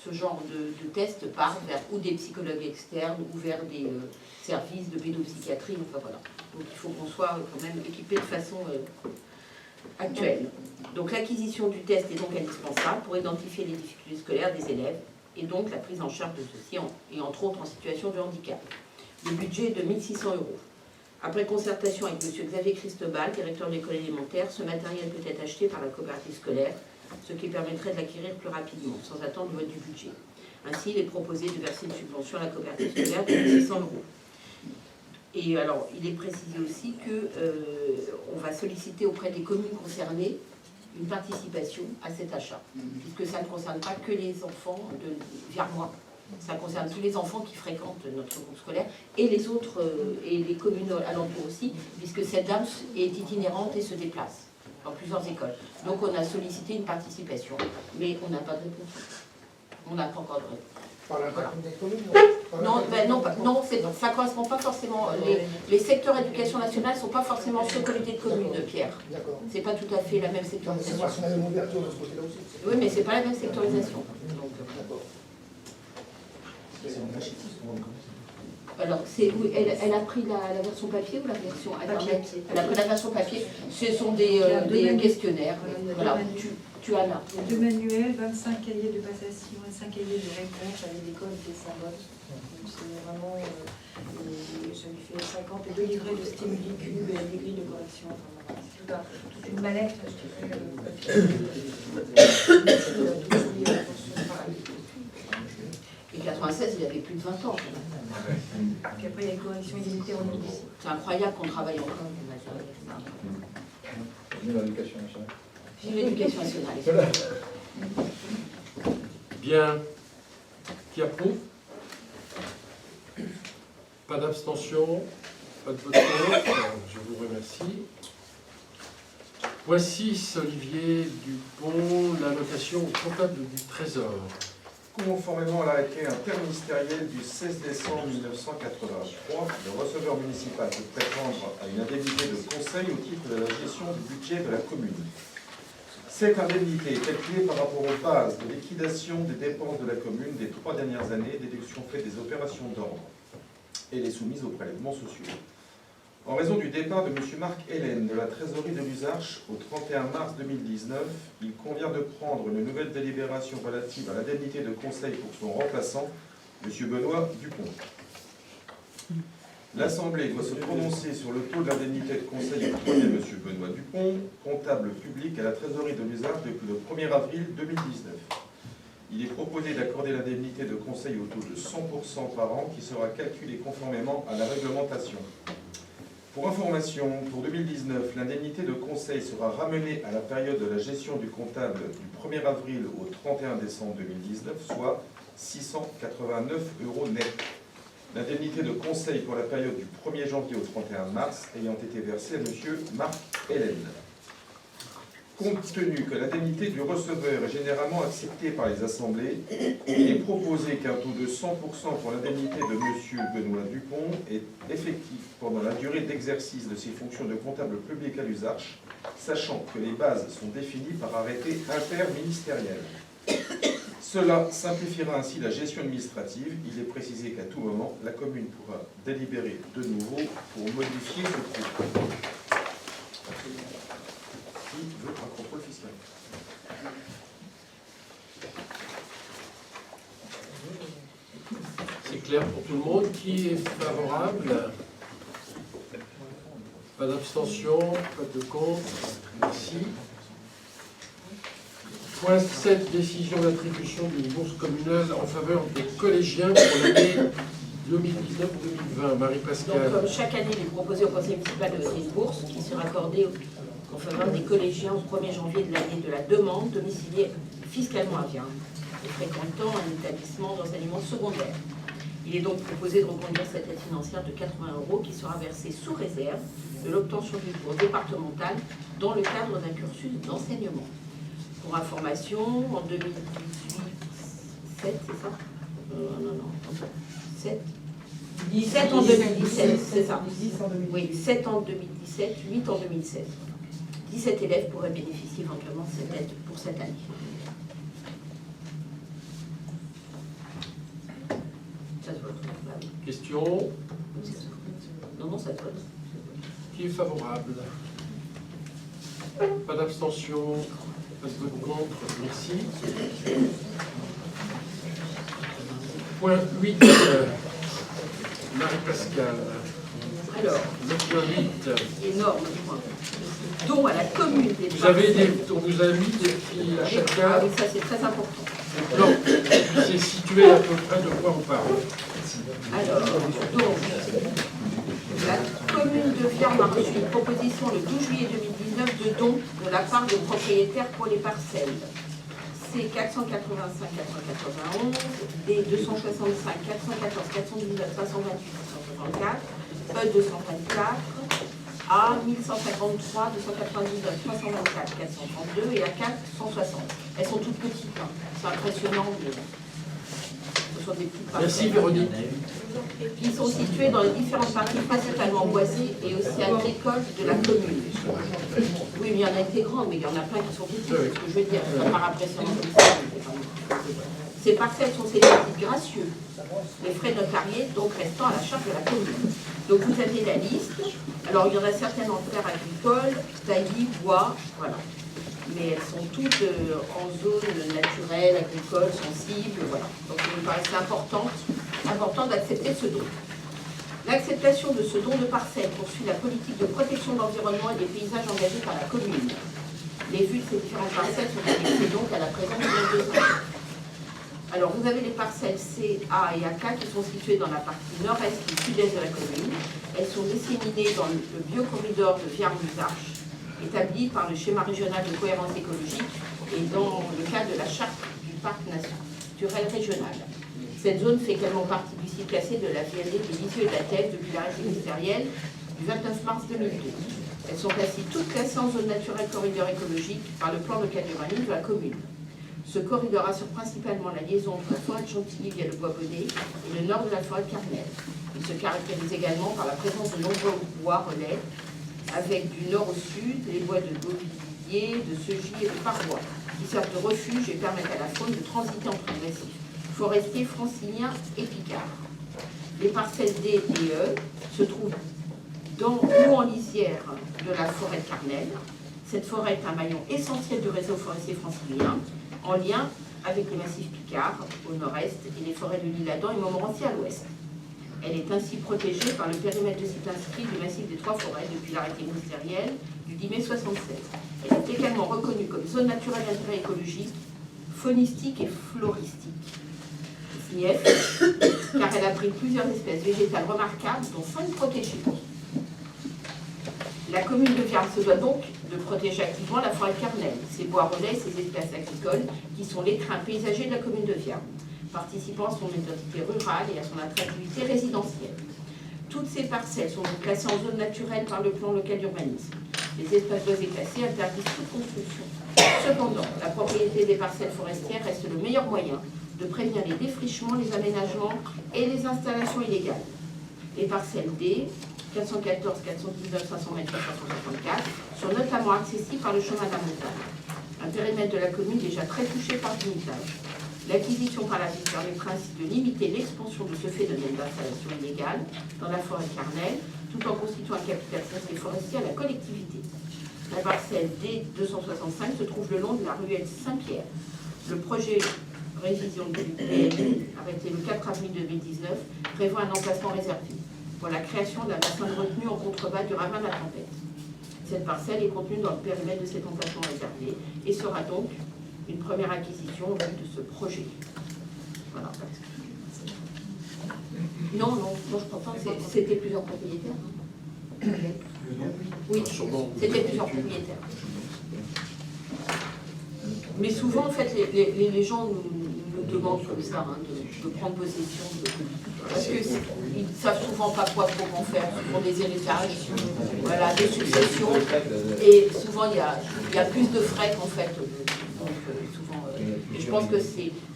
ce genre de test part vers ou des psychologues externes ou vers des services de pédopsychiatrie, enfin voilà. Donc il faut qu'on soit quand même équipé de façon actuelle. Donc l'acquisition du test est donc indispensable pour identifier les difficultés scolaires des élèves et donc la prise en charge de ceux-ci, et entre autres en situation de handicap. Le budget est de 1 600 €. Après concertation avec M. Xavier Cristobal, directeur de l'école élémentaire, ce matériel peut être acheté par la coopérative scolaire, ce qui permettrait de l'acquérir plus rapidement, sans attendre le vote du budget. Ainsi, il est proposé de verser une subvention à la coopérative scolaire de 1 600 €. Et alors, il est précisé aussi qu'on va solliciter auprès des communes concernées une participation à cet achat, puisque ça ne concerne pas que les enfants de Viermois. Ça concerne tous les enfants qui fréquentent notre groupe scolaire et les autres, et les communes alentours aussi, puisque cette dame est itinérante et se déplace dans plusieurs écoles. Donc on a sollicité une participation, mais on n'a pas de réponse. On n'a pas encore de réponse. Par la des communes, Non, ça ne correspond pas forcément. Les secteurs éducation nationale ne sont pas forcément ceux communautés de communes, Pierre. D'accord. C'est pas tout à fait la même C'est sectorisation. parce qu'on a une ouverture de ce côté-là aussi. Oui, mais c'est pas la même sectorisation. Donc, D'accord. alors, oui, elle a pris la version papier ou la version internet? Elle a pris la version papier. Ce sont des questionnaires. Voilà, tu as là. Il y a 2 manuels, 25 cahiers de passation et 5 cahiers de réponse avec des codes, des symboles. Donc c'est vraiment, ça lui fait 50 et 2 livrets de stimuli cubes et des grilles de correction. Enfin, voilà, c'est toute une mallette, je dirais. Et 96, il avait plus de 20 ans. Puis après, il y a une correction illimitée en ligne. C'est incroyable qu'on travaille encore. Vive l'éducation nationale. Vive l'éducation nationale. Bien. Qui approuve? Pas d'abstention? Pas de vote contre? Je vous remercie. Point 6, Olivier Dupont, l'allocation au comptable du Trésor. Conformément à l'arrêté interministériel du 16 décembre 1983, le receveur municipal peut prétendre à une indemnité de conseil au titre de la gestion du budget de la commune. Cette indemnité est calculée par rapport aux bases de liquidation des dépenses de la commune des 3 dernières années, déduction faite des opérations d'ordre, et les soumises aux prélèvements sociaux. En raison du départ de M. Marc Hélène de la trésorerie de l'Usarche au 31 mars 2019, il convient de prendre une nouvelle délibération relative à l'indemnité de conseil pour son remplaçant, M. Benoît Dupont. L'Assemblée doit se prononcer sur le taux de l'indemnité de conseil octroyé à M. Benoît Dupont, comptable public à la trésorerie de l'Usarche depuis le 1er avril 2019. Il est proposé d'accorder l'indemnité de conseil au taux de 100% par an qui sera calculé conformément à la réglementation. Pour information, pour 2019, l'indemnité de conseil sera ramenée à la période de la gestion du comptable du 1er avril au 31 décembre 2019, soit 689 € net. L'indemnité de conseil pour la période du 1er janvier au 31 mars ayant été versée à M. Marc Hélène. Compte tenu que l'indemnité du receveur est généralement acceptée par les assemblées, il est proposé qu'un taux de 100% pour l'indemnité de M. Benoît Dupont est effectif pendant la durée d'exercice de ses fonctions de comptable public à l'Usarche, sachant que les bases sont définies par arrêté interministériel. Cela simplifiera ainsi la gestion administrative. Il est précisé qu'à tout moment, la commune pourra délibérer de nouveau pour modifier ce taux. Qui veut un contrôle fiscal? C'est clair pour tout le monde. Qui est favorable? Pas d'abstention, pas de contre. Merci. Point 7, décision d'attribution d'une bourse communale en faveur des collégiens pour l'année 2019-2020. Marie-Pascale. Donc, comme chaque année, il est proposé au conseil municipal de voter une bourse qui sera accordée en faveur des collégiens au 1er janvier de l'année de la demande, domiciliée fiscalement à Vien et fréquentant un établissement d'enseignement secondaire. Il est donc proposé de reconduire cette aide financière de 80 € qui sera versée sous réserve de l'obtention d'une bourse départementale dans le cadre d'un cursus d'enseignement. Pour information, en 2018, 7, c'est ça non, 7 17 en 2017, c'est ça. Oui, 7 en 2017, 8 en 2016. 17 élèves pourraient bénéficier éventuellement de cette aide pour cette année. Ça se vote. Question? Non, ça se vote. Qui est favorable? Pas d'abstention, pas de vote contre. Merci. Point 8. Marie-Pascale, Alors, le point 8. énorme point. Don à la commune des On vous a mis des petits à Ah chacun. oui, ça c'est très important. Non, c'est situé à peu près de quoi on parle. Alors, donc, la commune de Viarmes a reçu une proposition le 12 juillet 2019 de don de la part de propriétaires pour les parcelles. C 485 491, D 265 414 419 528 564, E 224, A 1153 299 324 432 et A 4 160. Elles sont toutes petites, hein. C'est impressionnant. Mais ce sont des petites parcelles. Merci Véronique. Ils sont situés dans les différentes parties principalement boisées et aussi agricoles de la commune. Oui, mais il y en a été grandes, mais il y en a plein qui sont petites. C'est ce que je veux dire, ça part impressionnant comme ça. Ces parcelles sont ces titres gracieux, les frais notariés donc restant à la charge de la commune. Donc vous avez la liste. Alors il y en a certaines en terre agricole, taillis, bois, voilà. Mais elles sont toutes en zone naturelle, agricole, sensible, voilà. Donc il me paraissait important d'accepter ce don. L'acceptation de ce don de parcelles poursuit la politique de protection de l'environnement et des paysages engagés par la commune. Les vues de ces différentes parcelles sont annexées donc à la présence de deux parcelles. Alors vous avez les parcelles C, A et AK qui sont situées dans la partie nord-est et sud-est de la commune. Elles sont disséminées dans le biocorridor de Viarmes-Arches, établi par le schéma régional de cohérence écologique et dans le cadre de la charte du parc naturel régional. Cette zone fait également partie du site classé de la vallée des Lisieux et de la Thève depuis l'arrêté ministériel du 29 mars 2002. Elles sont ainsi toutes classées en zone naturelle corridor écologique par le plan local d'urbanisme de la commune. Ce corridor assure principalement la liaison entre la forêt de Chantilly via le bois bonnet et le nord de la forêt de Carmel. Il se caractérise également par la présence de nombreux bois relais, avec du nord au sud les bois de Beauvilliers, de Segy et de Parois, qui servent de refuge et permettent à la faune de transiter entre les massifs forestiers franciliens et picards. Les parcelles D et E se trouvent dans ou en lisière de la forêt de Carmel. Cette forêt est un maillon essentiel du réseau forestier francilien, en lien avec le massif Picard au nord-est et les forêts de l'Isle-Adam et Montmorency à l'ouest. Elle est ainsi protégée par le périmètre de site inscrit du massif des Trois Forêts depuis l'arrêté ministériel du 10 mai 1976. Elle est également reconnue comme zone naturelle d'intérêt écologique, faunistique et floristique. SNIEF, car elle abrite plusieurs espèces végétales remarquables, dont 5 protégées. La commune de Viarmes se doit donc de protéger activement la forêt de Carmel, ses bois relais et ses espèces agricoles, qui sont l'écrin paysager de la commune de Viarmes, participant à son identité rurale et à son attractivité résidentielle. Toutes ces parcelles sont donc classées en zone naturelle par le plan local d'urbanisme. Les espaces boisés classés interdisent toute construction. Cependant, la propriété des parcelles forestières reste le meilleur moyen de prévenir les défrichements, les aménagements et les installations illégales. Les parcelles D, 414, 419, 528, 564 sont notamment accessibles par le chemin de la montagne, un périmètre de la commune déjà très touché par le limitage. L'acquisition par la ville permettra ainsi de limiter l'expansion de ce phénomène d'installation illégale dans la forêt de Carmel, tout en constituant un capital foncier forestier à la collectivité. La parcelle D265 se trouve le long de la ruelle Saint-Pierre. Le projet révision du PLU, arrêté le 4 avril 2019, prévoit un emplacement réservé pour la création d'un bassin de retenue en contrebas du ravin de la Tempête. Cette parcelle est contenue dans le périmètre de cet emplacement réservé et sera donc une première acquisition au vu de ce projet. Voilà. Non, je pense pas que c'était plusieurs propriétaires. Oui, c'était plusieurs propriétaires. Mais souvent, en fait, les gens nous demandent comme ça de prendre possession parce qu'ils ne savent souvent pas quoi en faire pour des héritages, voilà, des successions, et souvent il y a plus de frais qu'en fait. Donc, souvent, et je pense que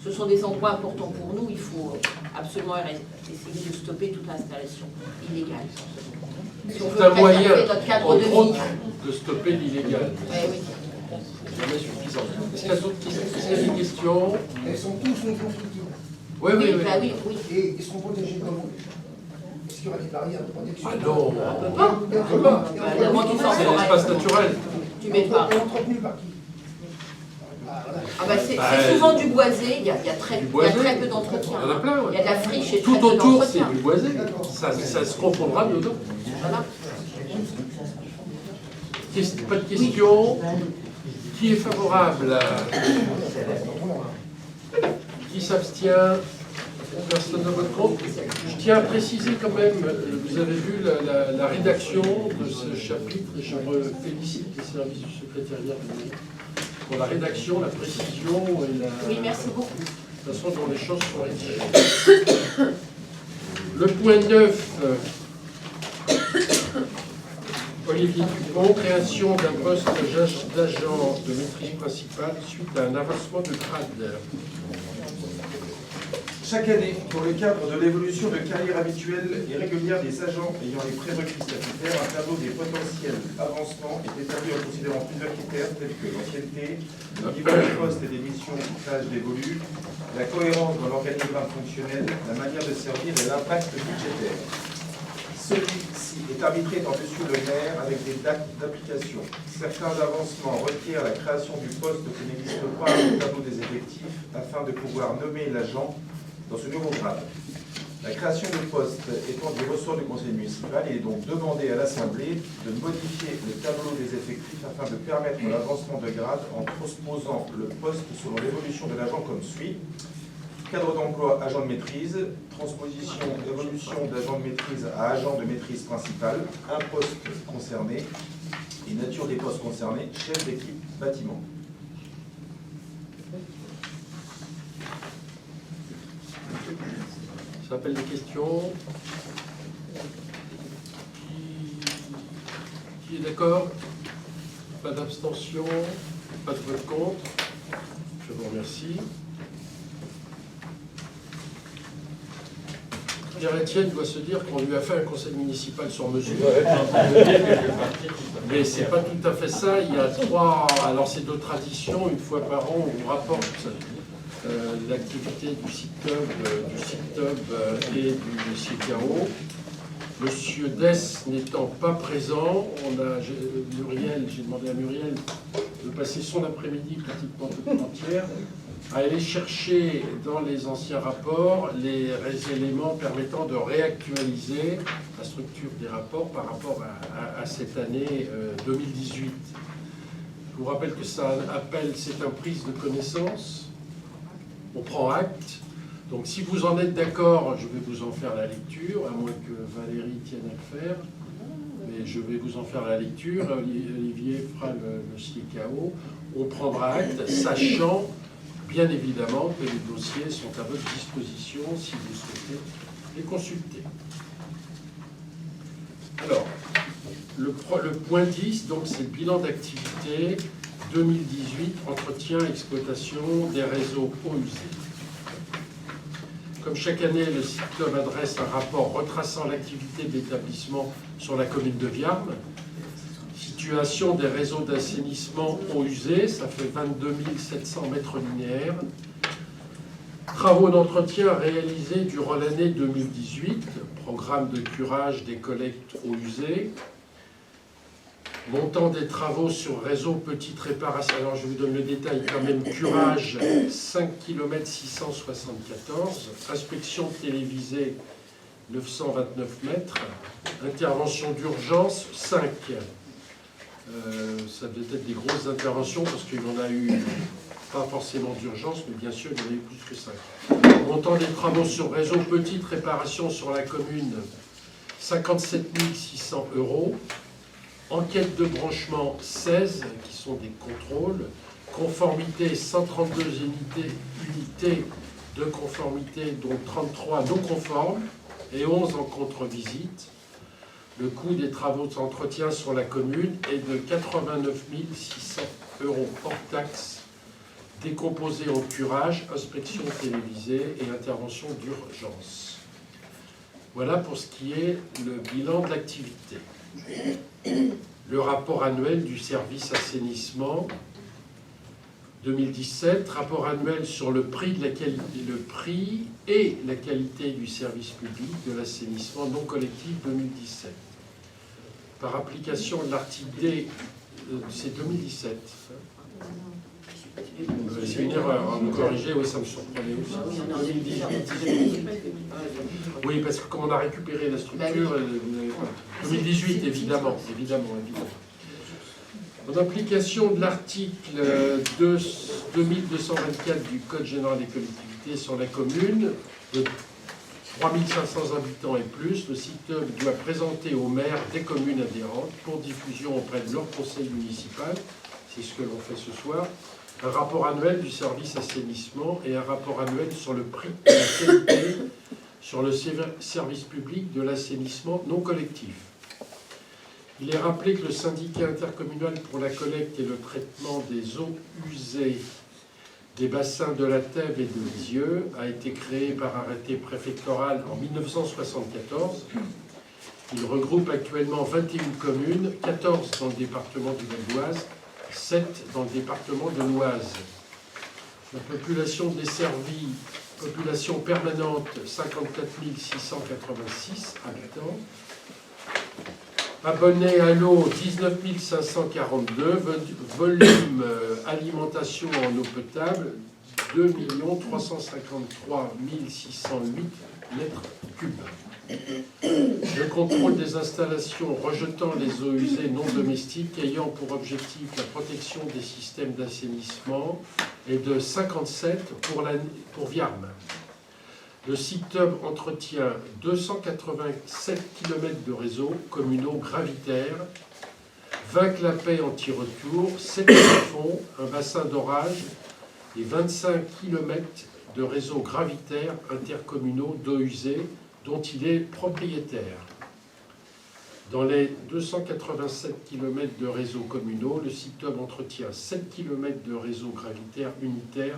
ce sont des endroits importants pour nous. Il faut absolument essayer de stopper toute installation illégale. Si on veut C'est un moyen, préserver notre cadre de vie, de stopper l'illégal. oui. Jamais suffisant. Est-ce qu'il y a des questions? Elles sont tous non constructibles. Oui. Et ils seront protégés comment? Est-ce qu'il y aura des barrières de protection? Ah non, On peut pas. On peut pas. c'est l'espace naturel. Tu mets pas. Et entretenu par qui? Ah, voilà. Ah bah c'est souvent du boisé, il y a très peu d'entretien. Il y en a plein, ouais. Il y a de la friche et Tout très peu autour, c'est d'entretien. du boisé. Ça se confondra dedans. Voilà. Pas de questions. Qui est favorable? Qui s'abstient? Personne ne vote contre. Je tiens à préciser quand même, vous avez vu la rédaction de ce chapitre, et je félicite les services du secrétariat pour la rédaction, la précision et la façon dont les choses sont rédigées. Le point 9, Olivier Dupont, création d'un poste d'agent de maîtrise principale suite à un avancement de grade. Chaque année, dans le cadre de l'évolution de carrière habituelle et régulière des agents ayant les prérequis statutaires, un tableau des potentiels avancements est établi en considérant plusieurs critères tels que l'ancienneté, le niveau des postes et des missions où tâches dévolues, la cohérence dans l'organigramme fonctionnel, la manière de servir et l'impact budgétaire. Celui-ci est arbitré par-dessus le maire avec des dates d'application. Certains avancements requièrent la création du poste qui n'existe pas au tableau des effectifs afin de pouvoir nommer l'agent dans ce nouveau grade. La création de poste étant du ressort du conseil municipal, il est donc demandé à l'Assemblée de modifier le tableau des effectifs afin de permettre l'avancement de grade en transposant le poste selon l'évolution de l'agent comme suit. Cadre d'emploi, agent de maîtrise, transposition, évolution d'agent de maîtrise à agent de maîtrise principale, un poste concerné et nature des postes concernés, chef d'équipe bâtiment. Ça s'appelle des questions. Qui est d'accord? Pas d'abstention, pas de vote contre. Je vous remercie. Pierre-Étienne doit se dire qu'on lui a fait un conseil municipal sur mesure. Mais c'est pas tout à fait ça. Il y a trois. Alors c'est de tradition, une fois par an, on rapporte l'activité du site-hub et du CICAO. Monsieur Dess n'étant pas présent, j'ai demandé à Muriel de passer son après-midi pratiquement toute entière à aller chercher dans les anciens rapports les éléments permettant de réactualiser la structure des rapports par rapport à cette année 2018. Je vous rappelle que ça appelle, c'est une prise de connaissance. On prend acte. Donc si vous en êtes d'accord, je vais vous en faire la lecture, à moins que Valérie tienne à le faire. Mais je vais vous en faire la lecture. Olivier fera le CICAO. On prendra acte, sachant bien évidemment que les dossiers sont à votre disposition si vous souhaitez les consulter. Alors, le point 10, donc c'est le bilan d'activité 2018, entretien, exploitation des réseaux eau usée. Comme chaque année, le site-hub adresse un rapport retraçant l'activité de l'établissement sur la commune de Viarmes. Situation des réseaux d'assainissement eau usée, ça fait 22 700 mètres linéaires. Travaux d'entretien réalisés durant l'année 2018, programme de curage des collectes eau usée. Montant des travaux sur réseau petite réparation. Alors je vous donne le détail quand même. Curage 5 km 674. Inspection télévisée 929 mètres. Intervention d'urgence 5. Ça devait être des grosses interventions parce qu'il y en a eu pas forcément d'urgence, mais bien sûr il y en a eu plus que 5. Montant des travaux sur réseau petite réparation sur la commune 57 600 €. Enquête de branchement 16, qui sont des contrôles. Conformité 132 unités de conformité, dont 33 non conformes et 11 en contre-visite. Le coût des travaux d'entretien sur la commune est de 89 600 € hors taxe, décomposé en curage, inspection télévisée et intervention d'urgence. Voilà pour ce qui est le bilan de l'activité. Le rapport annuel du service assainissement 2017, rapport annuel sur le prix et la qualité du service public de l'assainissement non collectif 2017. Par application de l'article D, c'est 2017. C'est une erreur, hein, vous corrigez, oui, ça me surprenait Oui, aussi. on est en 2018. Oui, parce que comme on a récupéré la structure, vous n'avez pas. 2018, évidemment. En application de l'article 2224 du Code général des collectivités sur la commune, de 3500 habitants et plus, le CITEB doit présenter au maire des communes adhérentes pour diffusion auprès de leur conseil municipal, c'est ce que l'on fait ce soir, un rapport annuel du service assainissement et un rapport annuel sur le prix et la qualité sur le service public de l'assainissement non collectif. Il est rappelé que le syndicat intercommunal pour la collecte et le traitement des eaux usées des bassins de la Thèbes et de Lisieux a été créé par arrêté préfectoral en 1974. Il regroupe actuellement 21 communes, 14 dans le département du Val d'Oise, 7 dans le département de l'Oise. La population desservie, population permanente, 54 686 habitants. Abonnés à l'eau, 19 542. Volume alimentation en eau potable, 2 353 608 mètres cubes. Le contrôle des installations rejetant les eaux usées non domestiques ayant pour objectif la protection des systèmes d'assainissement est de 57 pour Viarme. Le CITEB entretient 287 km de réseaux communaux gravitaires, 20 clapets anti-retour, 7 fonds, un bassin d'orage et 25 km de réseaux gravitaires intercommunaux d'eau usée dont il est propriétaire. Dans les 287 km de réseaux communaux, le CITEB entretient 7 km de réseaux gravitaires unitaires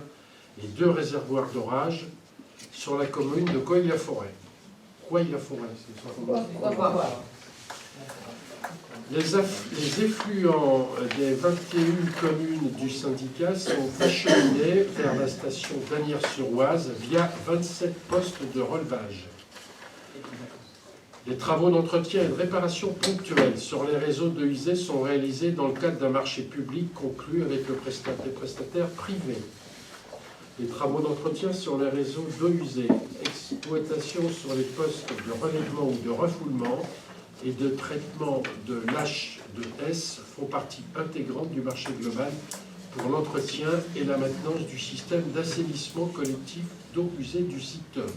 et 2 réservoirs d'orage sur la commune de Coeuil-la-Forêt. Les effluents des 21 communes du syndicat sont acheminés vers la station d'Asnières-sur-Oise via 27 postes de relevage. Les travaux d'entretien et de réparation ponctuels sur les réseaux d'eau usée sont réalisés dans le cadre d'un marché public conclu avec les prestataires privés. Les travaux d'entretien sur les réseaux d'eau usée, exploitation sur les postes de relèvement ou de refoulement et de traitement de l'H2S font partie intégrante du marché global pour l'entretien et la maintenance du système d'assainissement collectif d'eau usée du CITEB.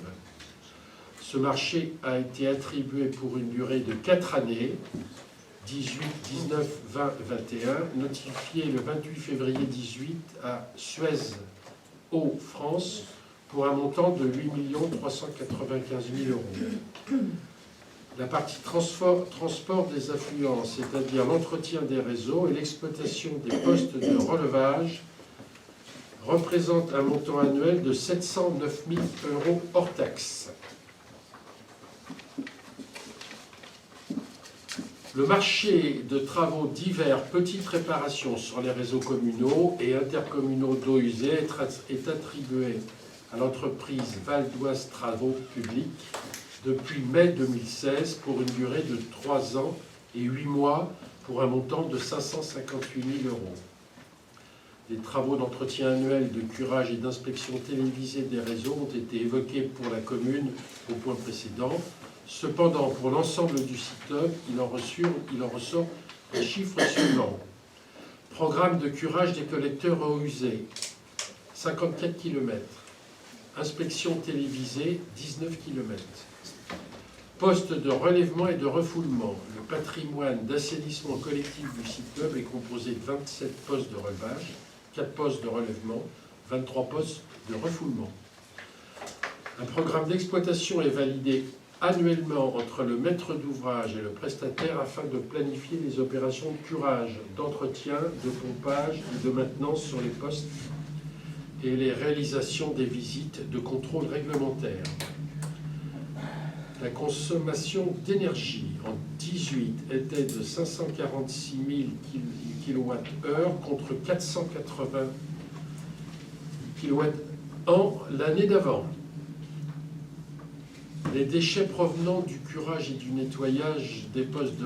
Ce marché a été attribué pour une durée de 4 années, 18, 19, 20, 21, notifié le 28 février 18 à Suez Eau France pour un montant de 8 395 000 €. La partie transport des affluents, c'est-à-dire l'entretien des réseaux et l'exploitation des postes de relevage, représente un montant annuel de 709 000 € hors taxe. Le marché de travaux divers, petites réparations sur les réseaux communaux et intercommunaux d'eau usée est attribué à l'entreprise Val d'Oise Travaux Publics depuis mai 2016 pour une durée de 3 ans et 8 mois pour un montant de 558 000 €. Les travaux d'entretien annuel, de curage et d'inspection télévisée des réseaux ont été évoqués pour la commune au point précédent. Cependant, pour l'ensemble du CITEB, il en ressort les chiffres suivants. Programme de curage des collecteurs eau usée, 54 km. Inspection télévisée, 19 km. Poste de relèvement et de refoulement. Le patrimoine d'assainissement collectif du CITEB est composé de 27 postes de relevage, 4 postes de relèvement, 23 postes de refoulement. Un programme d'exploitation est validé annuellement entre le maître d'ouvrage et le prestataire afin de planifier les opérations de curage, d'entretien, de pompage et de maintenance sur les postes et les réalisations des visites de contrôle réglementaire. La consommation d'énergie en 2018 était de 546 000 kWh contre 480 kWh l'année d'avant. Les déchets provenant du curage et du nettoyage des postes de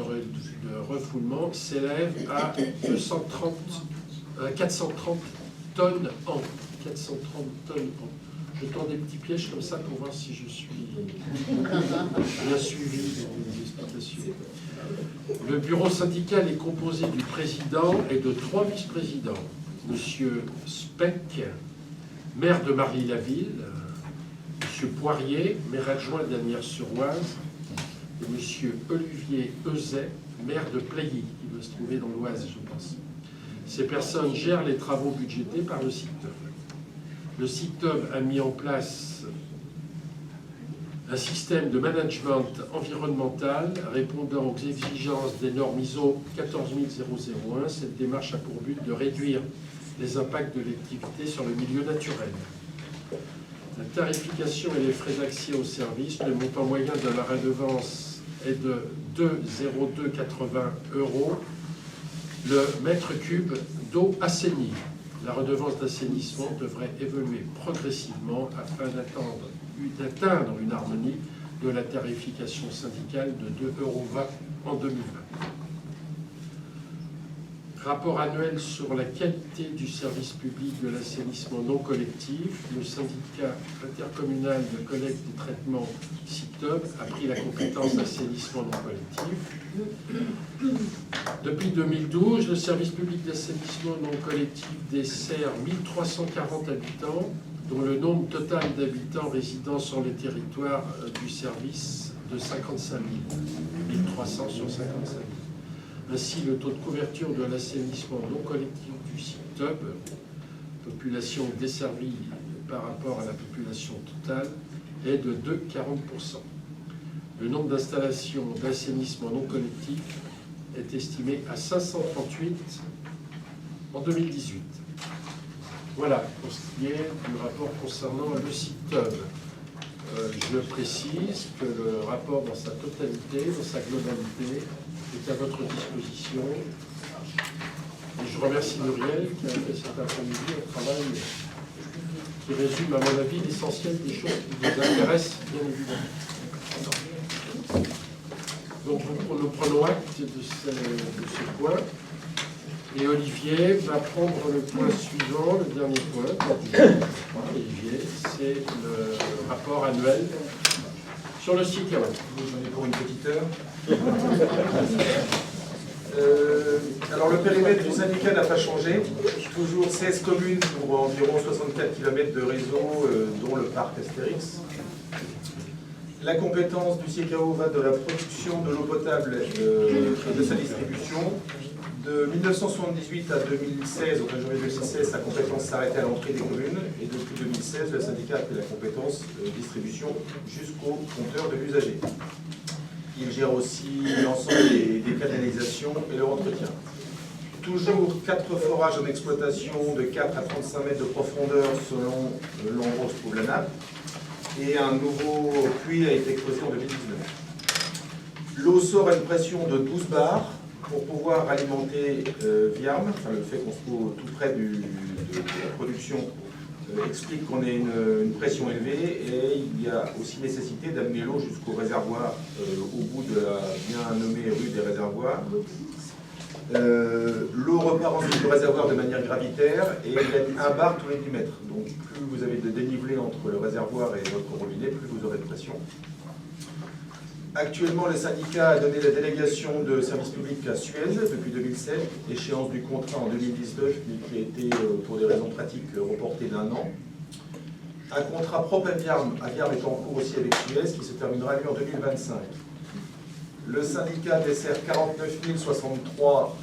refoulement s'élèvent à 430 tonnes an. 430 tonnes an. Je tends des petits pièges comme ça pour voir si je suis bien suivi dans les explications. Le bureau syndical est composé du président et de 3 vice-présidents. Monsieur Speck, maire de Marly-la-Ville, Monsieur Poirier, maire adjoint d'Asnières-sur-Oise, et Monsieur Olivier Euzet, maire de Plailly, qui doit se trouver dans l'Oise, je pense. Ces personnes gèrent les travaux budgétés par le CICTOB. Le CICTOB a mis en place un système de management environnemental répondant aux exigences des normes ISO 14001. Cette démarche a pour but de réduire les impacts de l'activité sur le milieu naturel. La tarification et les frais d'accès au service, le montant moyen de la redevance est de 2,0280 € le mètre cube d'eau assainie. La redevance d'assainissement devrait évoluer progressivement afin d'atteindre une harmonie de la tarification syndicale de 2,20 € en 2020. Rapport annuel sur la qualité du service public de l'assainissement non collectif. Le syndicat intercommunal de collecte des traitements CICTOB a pris la compétence d'assainissement non collectif. Depuis 2012, le service public d'assainissement non collectif dessert 1340 habitants, dont le nombre total d'habitants résidant sur les territoires du service de 55 000. 1300 sur 55 000. Ainsi, le taux de couverture de l'assainissement non collectif du CICTOB, population desservie par rapport à la population totale, est de 2,40%. Le nombre d'installations d'assainissement non collectif est estimé à 538 en 2018. Voilà pour ce qui est du rapport concernant le CICTOB. Je précise que le rapport dans sa totalité, dans sa globalité, est à votre disposition. Et je remercie Muriel qui a fait cet après-midi un travail qui résume, à mon avis, l'essentiel des choses qui vous intéressent, bien évidemment. Donc nous prenons acte de ce point. Et Olivier va prendre le point suivant, le dernier point. Olivier, c'est le rapport annuel sur le CICTOB. J'en ai pour une petite heure. Alors le périmètre du syndicat n'a pas changé. Toujours 16 communes pour environ 64 km de réseau, dont le parc Astérix. La compétence du CICAO va de la production de l'eau potable et de sa distribution. De 1978 à 2016, au 1er janvier 2016, sa compétence s'arrêtait à l'entrée des communes. Et depuis 2016, le syndicat a pris la compétence distribution jusqu'au compteur de l'usager. Il gère aussi l'ensemble des canalisations et leur entretien. Toujours 4 forages en exploitation de 4 à 35 mètres de profondeur selon l'endroit où se trouve la nappe. Et un nouveau puits a été creusé en 2019. L'eau sort à une pression de 12 bars pour pouvoir alimenter Viarme. Enfin, le fait qu'on se trouve tout près de la production explique qu'on ait une pression élevée, et il y a aussi nécessité d'amener l'eau jusqu'au réservoir au bout de la bien nommée rue des réservoirs. L'eau repart ensuite du réservoir de manière gravitaire et il gagne 1 bar tous les 10 mètres. Donc plus vous avez de dénivelé entre le réservoir et votre robinet, plus vous aurez de pression. Actuellement, le syndicat a donné la délégation de service public à Suez depuis 2007, échéance du contrat en 2019, mais qui a été, pour des raisons pratiques, reporté d'1 an. Un contrat propre à Viarme est en cours aussi avec Suez, qui se terminera lui en 2025. Le syndicat dessert 49 063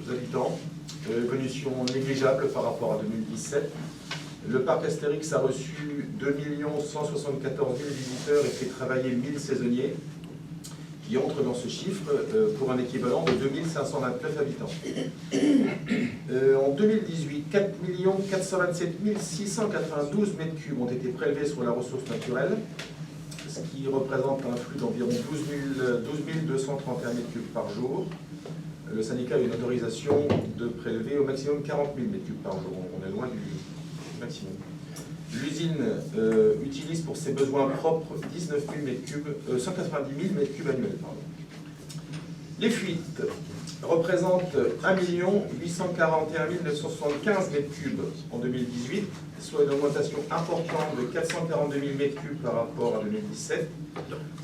habitants, évolution négligeable par rapport à 2017. Le parc Astérix a reçu 2 174 000 visiteurs et fait travailler 1000 saisonniers, qui entrent dans ce chiffre pour un équivalent de 2529 habitants. En 2018, 4 427 692 m3 ont été prélevés sur la ressource naturelle, ce qui représente un flux d'environ 12 231 m3 par jour. Le syndicat a une autorisation de prélever au maximum 40 000 m3 par jour. On est loin du maximum. L'usine utilise pour ses besoins propres 190 000 m3 annuels. Les fuites représentent 1 841 975 m3 en 2018, soit une augmentation importante de 442 000 m3 par rapport à 2017.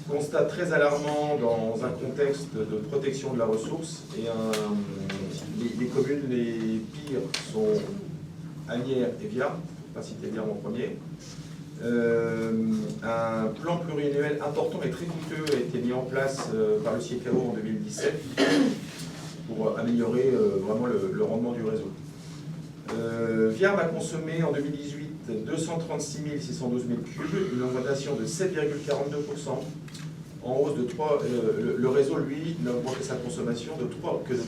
Constat très alarmant dans un contexte de protection de la ressource. Et les communes les pires sont Asnières et Viard, pour ne pas citer Viard en premier. Un plan pluriannuel important et très coûteux a été mis en place par le CIECAO en 2017 pour améliorer vraiment le rendement du réseau. Viard a consommé en 2018 236 612 m3, une augmentation de 7,42%, en hausse de 3. Le réseau, lui, n'a augmenté sa consommation que de 3,8%.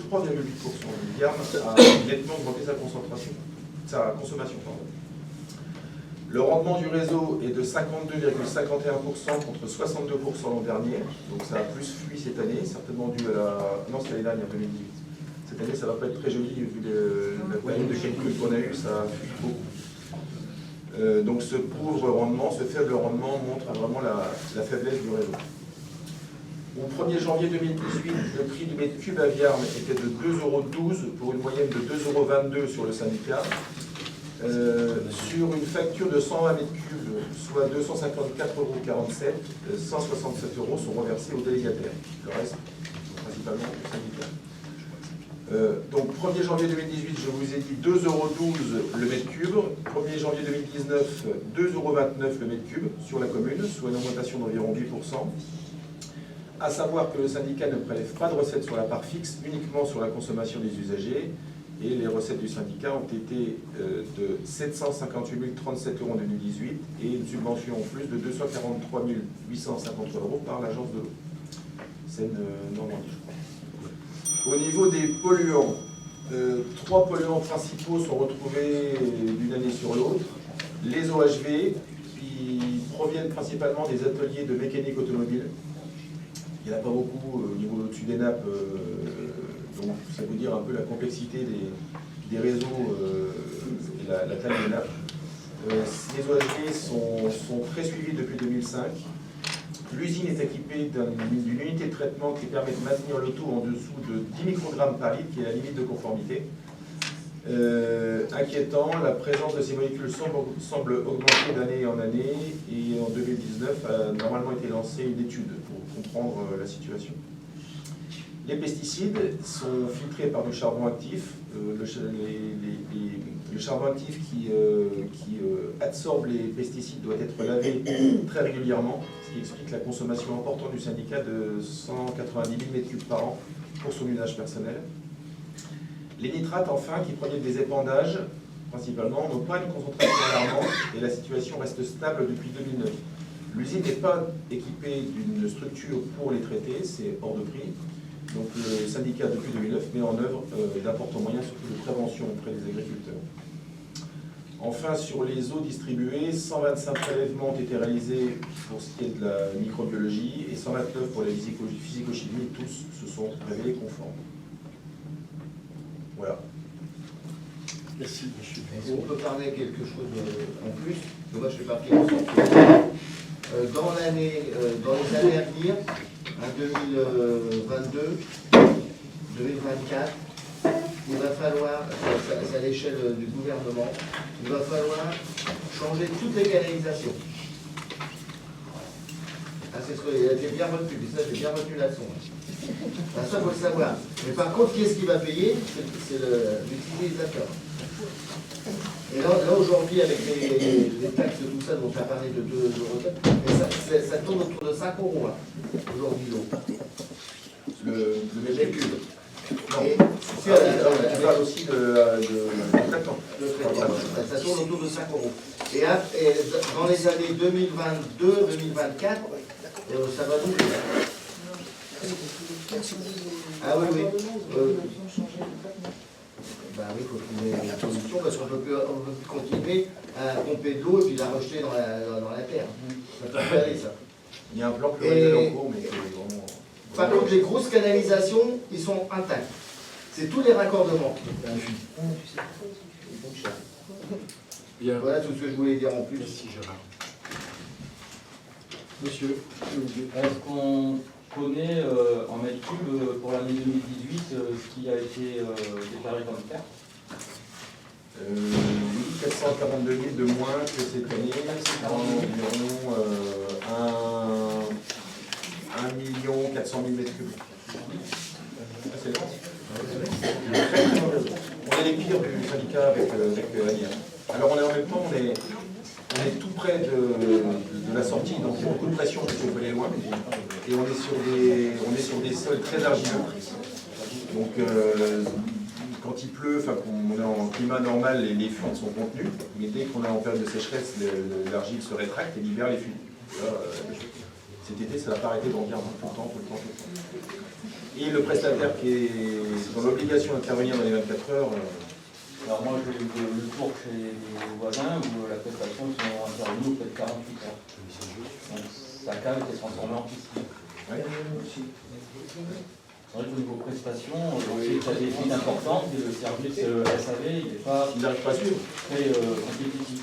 Viard a nettement augmenté sa consommation. Le rendement du réseau est de 52,51% contre 62% l'an dernier, donc ça a plus fui cette année, certainement dû à la... Non, c'est l'année dernière, 2018. Cette année, ça ne va pas être très joli, vu la période de calcul qu'on a eu, ça a fui beaucoup. Donc ce pauvre rendement, ce faible rendement montre vraiment la faiblesse du réseau. Au 1er janvier 2018, le prix du mètre cube à Viarme était de 2,12 € pour une moyenne de 2,22 € sur le syndicat. Sur une facture de 120 m3, soit 254,47 €, 167 € sont reversés aux délégataires. Le reste, principalement au syndicat. Donc 1er janvier 2018, je vous ai dit 2,12 € le mètre cube. 1er janvier 2019, 2,29 € le mètre cube sur la commune, soit une augmentation d'environ 8%. À savoir que le syndicat ne prélève pas de recettes sur la part fixe, uniquement sur la consommation des usagers. Et les recettes du syndicat ont été de 758 037 € en 2018 et une subvention en plus de 243 853 € par l'agence de l'eau. Seine-Normandie, je crois. Au niveau des polluants, 3 polluants principaux sont retrouvés d'une année sur l'autre. Les OHV, qui proviennent principalement des ateliers de mécanique automobile. Il n'y en a pas beaucoup au niveau au-dessus des nappes. Donc ça veut dire un peu la complexité des réseaux et la taille des nappes. Les OHV sont très suivis depuis 2005. L'usine est équipée d'une unité de traitement qui permet de maintenir le taux en dessous de 10 microgrammes par litre, qui est la limite de conformité. Inquiétant, la présence de ces molécules semble augmenter d'année en année, et en 2019 a normalement été lancée une étude pour comprendre la situation. Les pesticides sont filtrés par du charbon actif. Le charbon actif qui absorbe les pesticides doit être lavé très régulièrement, ce qui explique la consommation importante du syndicat de 190 000 m3 par an pour son usage personnel. Les nitrates, enfin, qui proviennent des épandages, principalement, n'ont pas une concentration alarmante et la situation reste stable depuis 2009. L'usine n'est pas équipée d'une structure pour les traiter, c'est hors de prix. Donc le syndicat, depuis 2009, met en œuvre d'importants moyens, surtout de prévention auprès des agriculteurs. Enfin, sur les eaux distribuées, 125 prélèvements ont été réalisés pour ce qui est de la microbiologie et 129 pour la physico-chimie. Tous se sont révélés conformes. Voilà. Merci, monsieur. Est-ce qu'on peut parler quelque chose en plus? Moi, je fais partie de dans les années à venir, en 2022, 2024, il va falloir, c'est à l'échelle du gouvernement, il va falloir changer toutes les canalisations. Ah, c'est ce que j'ai bien retenu, ça j'ai bien retenu la leçon. Ça, il faut le savoir. Mais par contre, qui est-ce qui va payer? C'est l'utilisateur. Et là aujourd'hui, avec les taxes, tout ça, dont tu as parlé de 2 €, ça tourne autour de 5 € hein, aujourd'hui l'eau. Le mètre cube. Et Tu parles aussi de traitement. Ça tourne autour de 5 €. Et dans les années 2022-2024, ça va donc. Ah oui, oui. Bah oui, il faut trouver une solution parce qu'on ne peut plus continuer à pomper de l'eau et puis la rejeter dans la terre. Ça peut pas aller, ça. Il y a un plan pluriannuel en cours, mais c'est vraiment... Par contre, les grosses canalisations, ils sont intacts. C'est tous les raccordements. Bien. Voilà tout ce que je voulais dire en plus. Merci, Gérard. Monsieur, est-ce qu'on connaît en mètres cubes pour l'année 2018 ce qui a été déclaré comme perte? 442 000 de moins que cette année, environ 1 400 000 mètres cubes. C'est énorme. On est les pires du syndicat avec Annie. Alors on est en même temps, on est tout près de la sortie, donc il y a beaucoup de pression parce qu'on peut aller loin. Et on est sur des sols très argileux. Donc quand il pleut, enfin qu'on est en climat normal, les fuites sont contenues. Mais dès qu'on est en période de sécheresse, l'argile se rétracte et libère les fuites. Là, cet été, ça n'a pas arrêté d'en dire tout le temps. Et le prestataire qui est dans l'obligation d'intervenir dans les 24 heures. Alors moi, j'ai eu le tour chez les voisins où la prestation sont intervenus peut-être 48 heures. Donc sa cave était transformée en piscine. Ouais. C'est vrai qu'au niveau prestation, on sait qu'il y a des fuites importantes et le service SAV, il n'est pas très compétitif.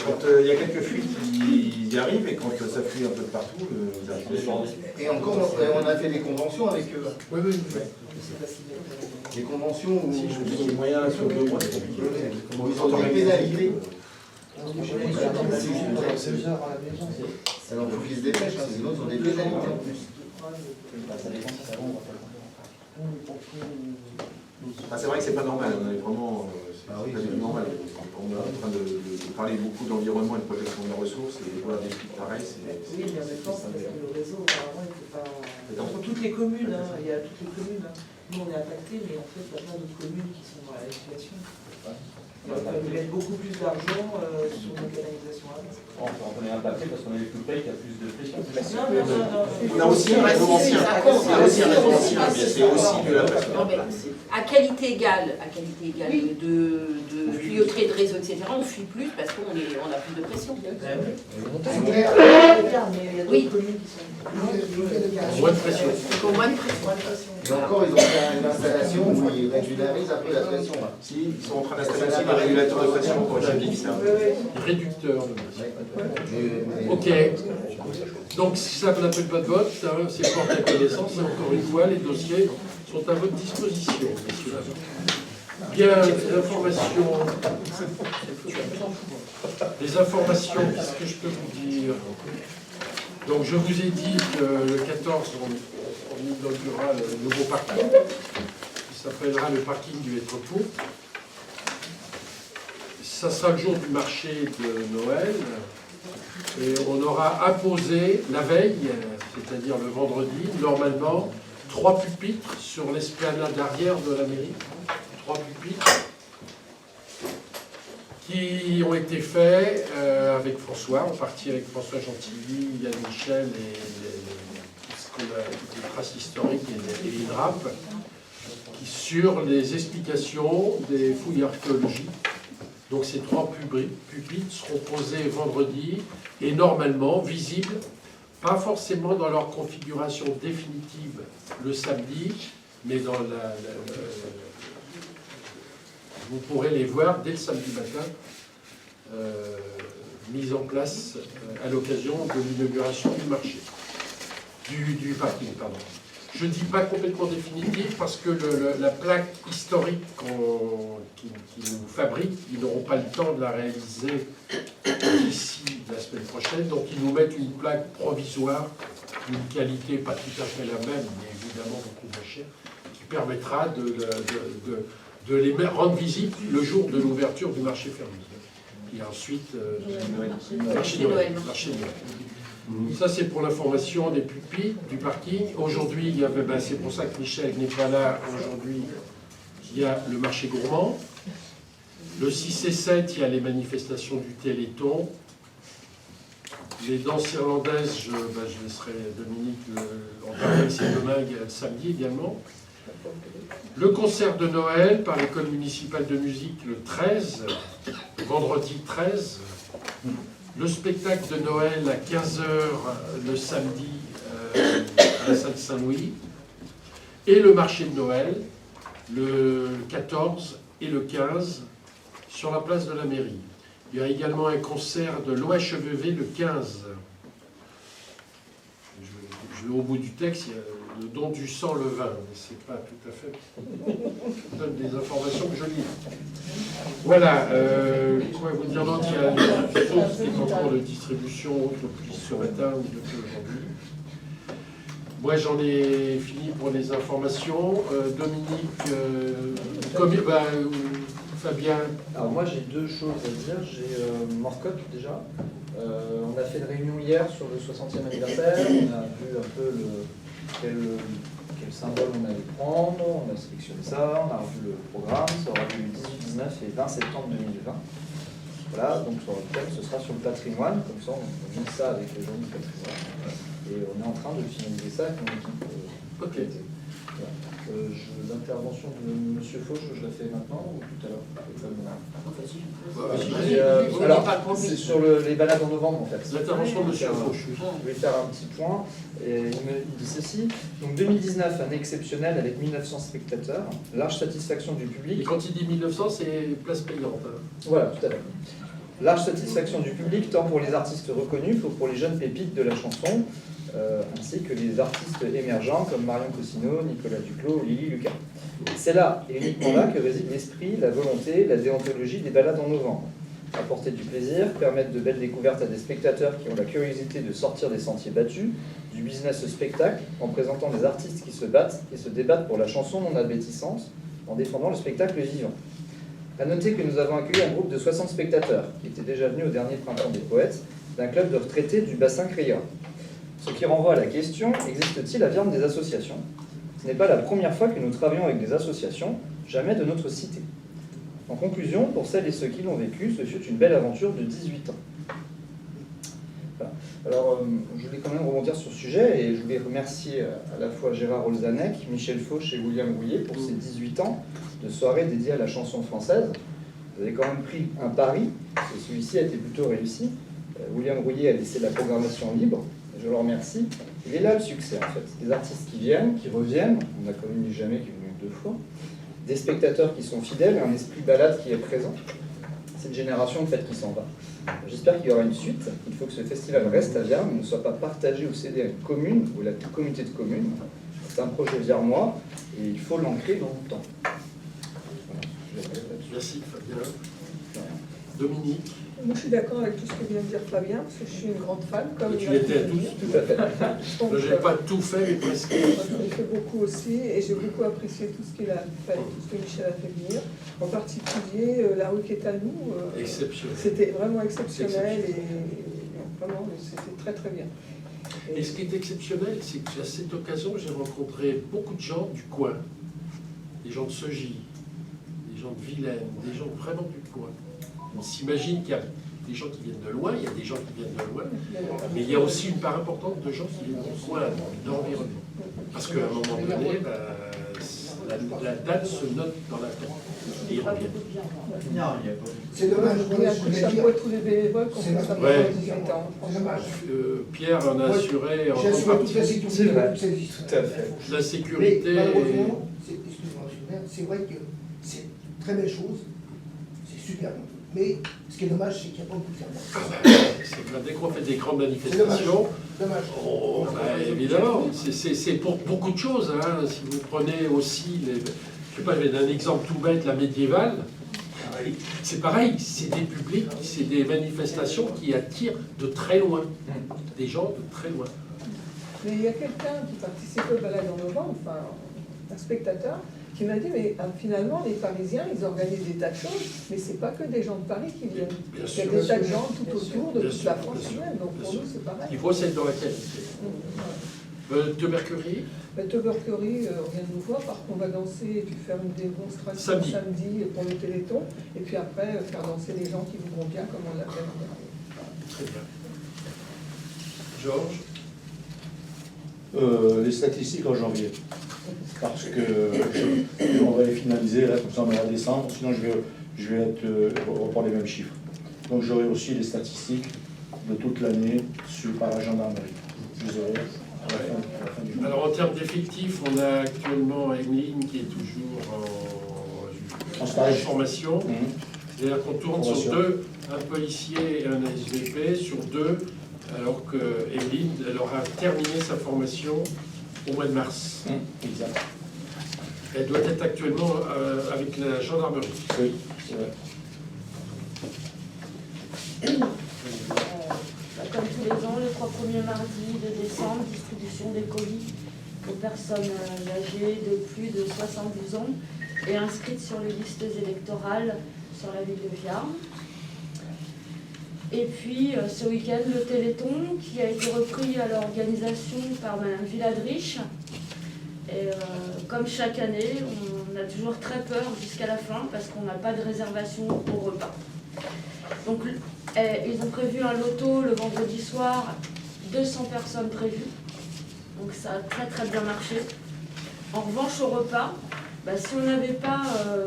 Quand il y a quelques fuites, ils y arrivent, et quand ça fuit un peu de partout, ils arrivent. Et encore, on a fait des conventions avec eux. Oui, oui, oui. Des conventions où Si je vous dis les moyens sur 2 mois, c'est compliqué. ils ont des pénalités. Alors, il faut qu'ils se dépêchent, sinon ils ont des pénalités en plus. C'est vrai que c'est pas normal, on est vraiment pas normal. On est en train de parler beaucoup d'environnement et de protection de la ressource, et voir des trucs pareils, c'est... Oui, mais en même temps, parce que le réseau, apparemment, il ne fait pas... Dans toutes les communes, il y a toutes les communes. Nous, on est impactés, mais en fait, il y a plein d'autres communes qui sont dans la situation. Donc, ils mettent beaucoup plus d'argent sur nos canalisations. On est impacté parce qu'on est les plus près, qu'il y a plus de pression. On a aussi un réseau ancien. Mais c'est aussi de la pression. Non, mais à qualité égale de tuyauterie, de réseau, etc., on fuit plus parce qu'on a plus de pression. Oui. Moins de pression. Moins de pression. Et encore, ils ont fait une installation où ils régularisent un peu la pression. Si, ils sont en train d'installer aussi des régulateurs de pression pour les ça. Réducteur de pression. Ok. Donc, si ça ne appelle pas de vote, c'est porte à connaissance. Et encore une fois, les dossiers sont à votre disposition, messieurs. Bien, les informations, qu'est-ce que je peux vous dire? Donc, je vous ai dit que le 14, on inaugurera le nouveau parking, qui s'appellera le parking du Étrepoux. Ça sera le jour du marché de Noël. Et on aura imposé la veille, c'est-à-dire le vendredi, normalement, 3 pupitres sur l'esplanade arrière de la mairie. 3 pupitres qui ont été faits avec François, en partie avec François Gentilly, Yann Michel et les traces historiques et les drapes, sur les explications des fouilles archéologiques. Donc ces 3 pupitres seront posés vendredi et normalement visibles, pas forcément dans leur configuration définitive le samedi, mais dans vous pourrez les voir dès le samedi matin, mis en place à l'occasion de l'inauguration du marché, du parking, pardon. Je ne dis pas complètement définitive parce que la plaque historique qu'ils nous fabriquent, ils n'auront pas le temps de la réaliser d'ici la semaine prochaine, donc ils nous mettent une plaque provisoire d'une qualité pas tout à fait la même, mais évidemment beaucoup moins chère, qui permettra de les rendre visibles le jour de l'ouverture du marché fermé. Et ensuite, marché de Noël. Ça, c'est pour l'information des pupitres, du parking. Aujourd'hui, il y avait, c'est pour ça que Michel n'est pas là. Aujourd'hui, il y a le marché gourmand. Le 6 et 7, il y a les manifestations du Téléthon. Les danses irlandaises, je laisserai Dominique en parler, c'est demain, il y a le samedi également. Le concert de Noël par l'école municipale de musique le 13, vendredi 13. Le spectacle de Noël à 15h le samedi à la salle Saint-Louis. Et le marché de Noël le 14 et le 15 sur la place de la mairie. Il y a également un concert de l'OHEV le 15. Je au bout du texte, il y a le don du sang, le vin, mais c'est pas tout à fait. Je donne des informations que je lis. Voilà, quoi vous dire d'autre? Il y a une chose qui est en cours de distribution depuis ce matin ou depuis aujourd'hui. Moi, j'en ai fini pour les informations. Dominique, Fabien. Alors moi j'ai deux choses à dire. J'ai Morcotte déjà. On a fait une réunion hier sur le 60e anniversaire. On a vu un peu quel symbole on allait prendre. On a sélectionné ça, on a revu le programme. Ça aura lieu le 18, 19 et 20 septembre 2020. Voilà, donc sur le thème, ce sera sur le patrimoine. Comme ça, on met ça avec les gens du patrimoine. Et on est en train de finaliser ça avec mon équipe. Ok. Voilà. L'intervention de M. Fauche, je la fais maintenant ou tout à l'heure? Alors, c'est sur les balades en novembre en fait. L'intervention de M. Fauche. Je vais faire un petit point. Et il dit ceci. Donc 2019, année exceptionnelle avec 1900 spectateurs. Large satisfaction du public. Et quand il dit 1900, c'est place payante. Hein. Voilà, tout à fait. Large satisfaction du public, tant pour les artistes reconnus que pour les jeunes pépites de la chanson, ainsi que les artistes émergents comme Marion Cosino, Nicolas Duclos, Lily Lucas. C'est là, et uniquement là, que réside l'esprit, la volonté, la déontologie des balades en novembre. Apporter du plaisir, permettre de belles découvertes à des spectateurs qui ont la curiosité de sortir des sentiers battus, du business spectacle, en présentant des artistes qui se battent et se débattent pour la chanson non abétissante, en défendant le spectacle vivant. A noter que nous avons accueilli un groupe de 60 spectateurs, qui étaient déjà venus au dernier printemps des poètes, d'un club de retraités du bassin Créa. Ce qui renvoie à la question, existe-t-il la viande des associations? Ce n'est pas la première fois que nous travaillons avec des associations, jamais de notre cité. En conclusion, pour celles et ceux qui l'ont vécu, ce fut une belle aventure de 18 ans. Voilà. Alors, je voulais quand même rebondir sur ce sujet, et je voulais remercier à la fois Gérard Olzanek, Michel Fauche et William Rouillet pour ces 18 ans de soirée dédiée à la chanson française. Vous avez quand même pris un pari, et celui-ci a été plutôt réussi. William Rouillet a laissé la programmation libre, je le remercie. Il est là le succès en fait. Des artistes qui viennent, qui reviennent, on a connu jamais qui est venu 2 fois, des spectateurs qui sont fidèles, un esprit balade qui est présent. C'est une génération en fait qui s'en va. J'espère qu'il y aura une suite. Il faut que ce festival reste à Viarmes, mais ne soit pas partagé ou cédé à une commune ou à la communauté de communes. C'est un projet Viarmois et il faut l'ancrer dans le temps. Voilà. Merci Fabien. Dominique. Moi, je suis d'accord avec tout ce que vient de dire Fabien, parce que je suis une grande fan. Comme Tu l'étais à tous. Tout à fait. Je n'ai pas tout fait, mais presque. J'ai fait beaucoup aussi, et j'ai beaucoup apprécié tout ce qu'il a fait, tout ce que Michel a fait venir. En particulier, La rue qui est à nous. Exceptionnel. C'était vraiment exceptionnel, et vraiment, c'était très très bien. Et ce qui est exceptionnel, c'est qu'à cette occasion, j'ai rencontré beaucoup de gens du coin. Des gens de Segy, des gens de Vilaine, des gens vraiment du coin. On s'imagine qu'il y a des gens qui viennent de loin, il y a des gens qui viennent de loin, mais il y a aussi une part importante de gens qui viennent du coin, de l'environnement. Parce qu'à un moment donné, la date se note dans la tête. Et ils reviennent. C'est dommage. Chapeau à tous les bénévoles qu'on fait ça pendant 18 ans. C'est dommage. Pierre en a assuré en J'ai assuré grande toute la partie. sécurité de toutes ces histoires. Tout à fait. La sécurité. Mais malheureusement, excuse-moi, c'est vrai que c'est une très belle chose, c'est super bon. Mais ce qui est dommage, c'est qu'il n'y a pas beaucoup de ferments. C'est que dès qu'on fait des grandes manifestations, dommage. Oh, bah, évidemment, c'est pour beaucoup de choses. Hein. Si vous prenez aussi, je sais pas, je vais donner un exemple tout bête, la médiévale, c'est pareil, c'est des publics, c'est des manifestations qui attirent de très loin, des gens de très loin. Mais il y a quelqu'un qui participe au balade en novembre, enfin un spectateur, qui m'a dit, mais finalement, les Parisiens, ils organisent des tas de choses, mais c'est pas que des gens de Paris qui viennent. Il y a des tas de gens tout autour de toute la France même, donc pour nous, c'est pareil. Il faut être dans la qualité. De Mercury. Tubercury, on vient de nous voir, parce qu'on va danser et puis faire une démonstration samedi pour le Téléthon, et puis après faire danser les gens qui voudront bien, comme on l'a fait l'an dernier. Très bien. Georges. Les statistiques en janvier. Parce que on va les finaliser, là, comme ça on va descendre, sinon je vais reprendre les mêmes chiffres. Donc j'aurai aussi les statistiques de toute l'année par la gendarmerie. Je les aurai à la fin du mois. Alors en termes d'effectifs, on a actuellement Emeline qui est toujours en formation. C'est-à-dire qu'on tourne sur 2, un policier et un SVP, sur 2 alors que Evelyne, elle aura terminé sa formation au mois de mars. Exact. Elle doit être actuellement avec la gendarmerie. Oui, c'est vrai. Comme tous les ans, les 3 premiers mardis de décembre, distribution des colis aux personnes âgées de plus de 72 ans et inscrites sur les listes électorales sur la ville de Viarmes. Et puis ce week-end, le Téléthon qui a été repris à l'organisation par Mme Villadrich. Et comme chaque année, on a toujours très peur jusqu'à la fin parce qu'on n'a pas de réservation au repas. Donc ils ont prévu un loto le vendredi soir, 200 personnes prévues. Donc ça a très très bien marché. En revanche au repas, si on n'avait pas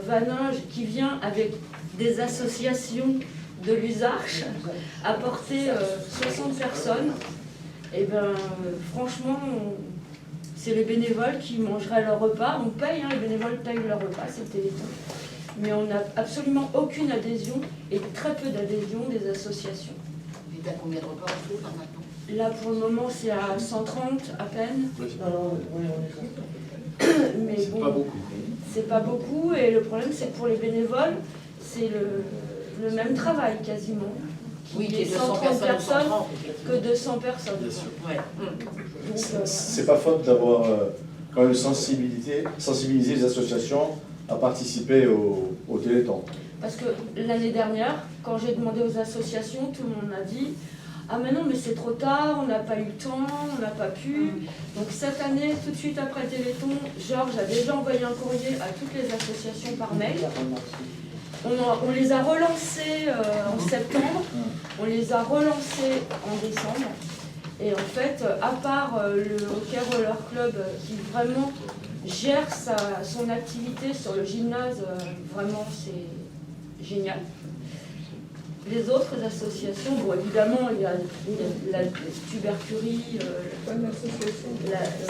Vaninge qui vient avec des associations de l'Usarche apporter 60 personnes, et franchement c'est les bénévoles qui mangeraient leur repas. On paye, les bénévoles payent leur repas, c'est le Téléthon. Mais on n'a absolument aucune adhésion et très peu d'adhésion des associations. Et t'as combien de repas en tout maintenant? Là pour le moment c'est à 130 à peine. Mais C'est bon, pas beaucoup. c'est pas beaucoup et le problème c'est que pour les bénévoles, c'est le même travail quasiment. Oui, qui est 130 personnes que 200 personnes. Bien sûr. Ouais. Donc, C'est pas faute d'avoir quand même sensibiliser les associations à participer au Téléthon. parce que l'année dernière, quand j'ai demandé aux associations, tout le monde m'a dit « Ah mais non, mais c'est trop tard, on n'a pas eu le temps, on n'a pas pu. » Donc cette année, tout de suite après le Téléthon, Georges a déjà envoyé un courrier à toutes les associations par mail. On les a relancés en septembre, on les a relancés en décembre. Et en fait, à part le Hockey Roller Club qui vraiment gère son activité sur le gymnase, vraiment c'est génial. Les autres associations, bon évidemment il y a la tubercurie,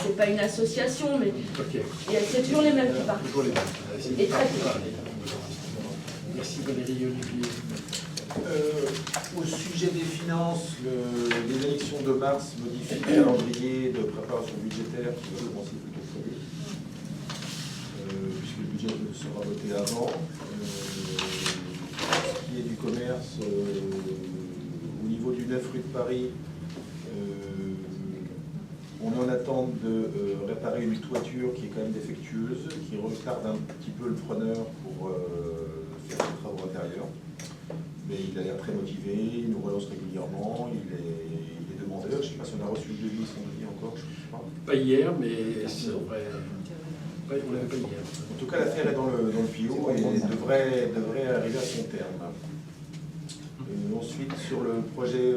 c'est pas une association, mais c'est toujours les mêmes qui partent. Toujours les mêmes. Et très peu. Merci Valérie Olivier. Au sujet des finances, les élections de mars modifient le calendrier de préparation budgétaire qui va commencer plutôt que prévu, puisque le budget sera voté avant. Ce qui est du commerce, au niveau du 9 rue de Paris, on est en attente de réparer une toiture qui est quand même défectueuse, qui retarde un petit peu le preneur pour faire des travaux intérieurs. Mais il a l'air très motivé, il nous relance régulièrement, il est demandeur. Je ne sais pas si on a reçu le devis, son devis encore, je ne sais pas. Pas hier, mais c'est vrai. On l'avait pas hier. En tout cas, l'affaire est dans le tuyau et devrait arriver à son terme. Ensuite, sur le projet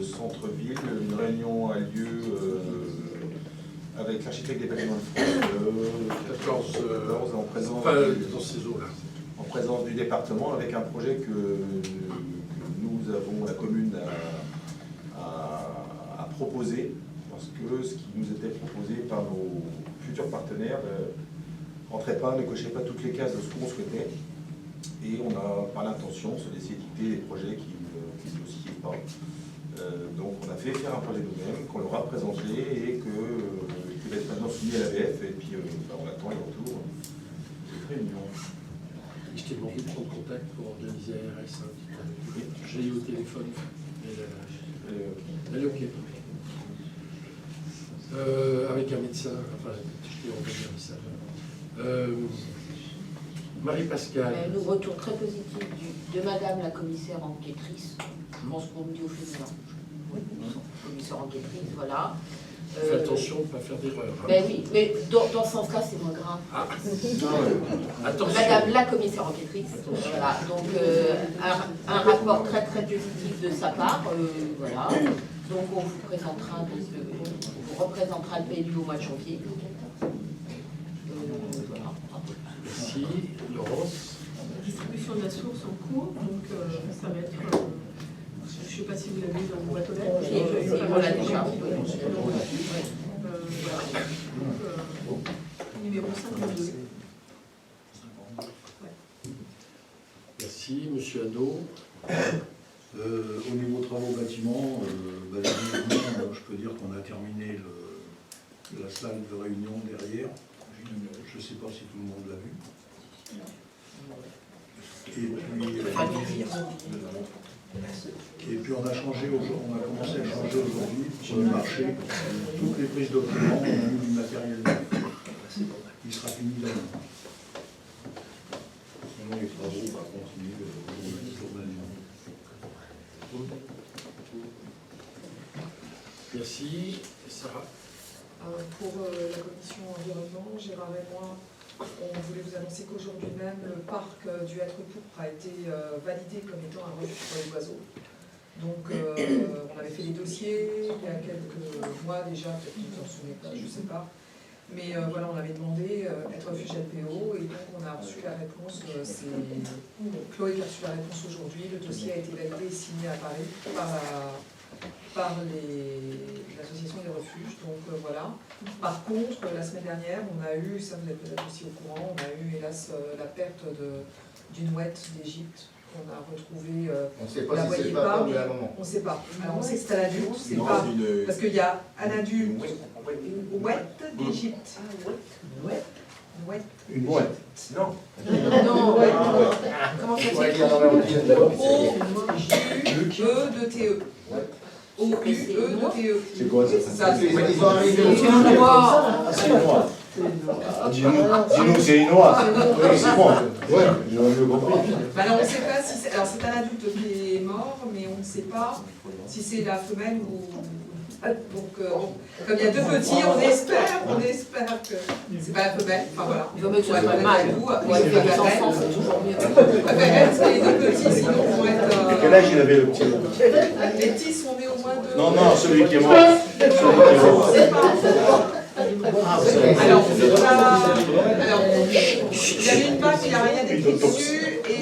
centre-ville, une réunion a lieu avec l'architecte des bâtiments de France, 14 en présence dans ces eaux-là. En présence du département, avec un projet que nous avons, la commune, à proposer, parce que ce qui nous était proposé par nos futurs partenaires ne cochait pas toutes les cases de ce qu'on souhaitait. Et on a pas l'intention de se laisser dicter des projets qui ne nous sied pas. Donc on a fait faire un projet nous-mêmes, qu'on leur a présenté et qui va être maintenant soumis à l'ABF. Et puis on attend les retours. Réunion. Je t'ai demandé de prendre contact pour organiser ARS. J'ai eu au téléphone. Elle est OK. Avec un médecin. Enfin, je t'ai envoyé un message. Marie-Pascale. Le retour très positif de Madame la commissaire enquêtrice. Je pense qu'on me dit au féminin. Commissaire enquêtrice, voilà. Fais attention de ne pas faire d'erreur. Ben oui, mais dans ce sens-là, c'est moins grave. Ah. Attention. Madame la commissaire enquêtrice, voilà. Donc un rapport très très positif de sa part, voilà. Donc on vous présentera, on vous représentera le PLU au mois de janvier. Voilà. Merci. Laurence. La distribution de la source en cours, donc ça va être. Je ne sais pas si vous l'avez dans vos boîtes aux lettres. On l'a déjà. Numéro 52. Merci. Monsieur Hadot. Au niveau travaux bâtiments, je peux dire qu'on a terminé la salle de réunion derrière. Je ne sais pas si tout le monde l'a vu. Et puis on a changé, on a commencé à changer aujourd'hui sur le marché. Toutes les prises d'optimement, on a mis du matériel qui sera fini demain. Sinon les travaux continuent le jour de Merci. Sarah. Pour la commission environnement, Gérard et moi, on voulait vous annoncer qu'aujourd'hui même, le parc du Hêtre Pourpre a été validé comme étant un refuge pour les oiseaux. Donc, on avait fait les dossiers il y a quelques mois déjà, peut-être que vous en souvenez pas, je ne sais pas. Mais voilà, on avait demandé être refuge LPO et donc on a reçu la réponse. C'est Chloé qui a reçu la réponse aujourd'hui. Le dossier a été validé et signé à Paris par l'association des refuges. Donc voilà. Par contre, la semaine dernière, on a eu, ça vous êtes peut-être aussi au courant, on a eu hélas la perte d'une ouette d'Égypte. On a retrouvé, on ne sait pas si c'est pas ou à un moment. On ne sait pas. Alors on sait que c'est un adulte, c'est pas parce qu'il y a un adulte, une ouette d'Égypte. Une mouette. Non. Non. Comment ça s'écrit O-U-E de T-E. O-U-E de T-E. C'est quoi ça? Ils sont arrivés au noir. C'est noir. Dis-nous, c'est une noire. Oui, c'est moi. Ouais, j'aurais mieux compris. Alors on ne sait pas si c'est. Alors c'est un adulte qui est mort, mais on ne sait pas si c'est la femelle ou. Donc, comme il y a deux petits, on espère que c'est pas la femelle. Enfin voilà. Il vaut mieux que ce soit pas mal. Les enfants, c'est toujours mieux. C'est les deux petits, sinon vont être. Quel âge il avait le petit? Les petits sont nés au moins de. Non, celui qui est mort. C'est pas. Alors, il y avait une vache, il n'y a rien d'écrit dessus, et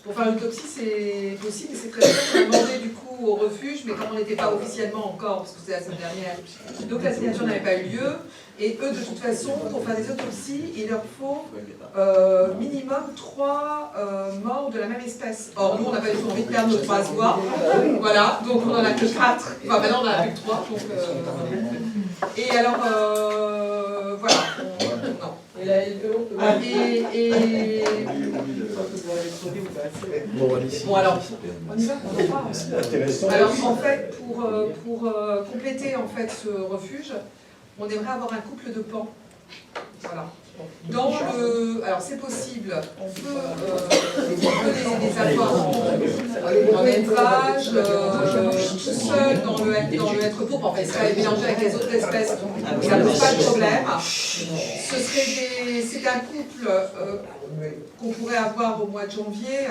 pour faire l'autopsie, c'est possible, mais c'est très bien. On a demandé du coup au refuge, mais comme on n'était pas officiellement encore, parce que c'était la semaine dernière, donc la signature n'avait pas eu lieu, et eux, de toute façon, pour faire des autopsies, il leur faut minimum 3 morts de la même espèce. Or, nous, on n'a pas du tout envie de perdre nos 3 voix, voilà, donc on n'en a que 4, enfin maintenant on n'en a plus que 3, donc... Et alors, voilà. Non. Bon, alors, on y va, on en parle. Alors, en fait, pour compléter en fait ce refuge, on aimerait avoir un couple de pans. Voilà. Alors c'est possible, on peut les avoir en élevage, tout seul dans le hêtre pourpre, en fait, ça serait mélangé avec les autres espèces, ça ne pose pas de problème. C'est un couple qu'on pourrait avoir au mois de janvier,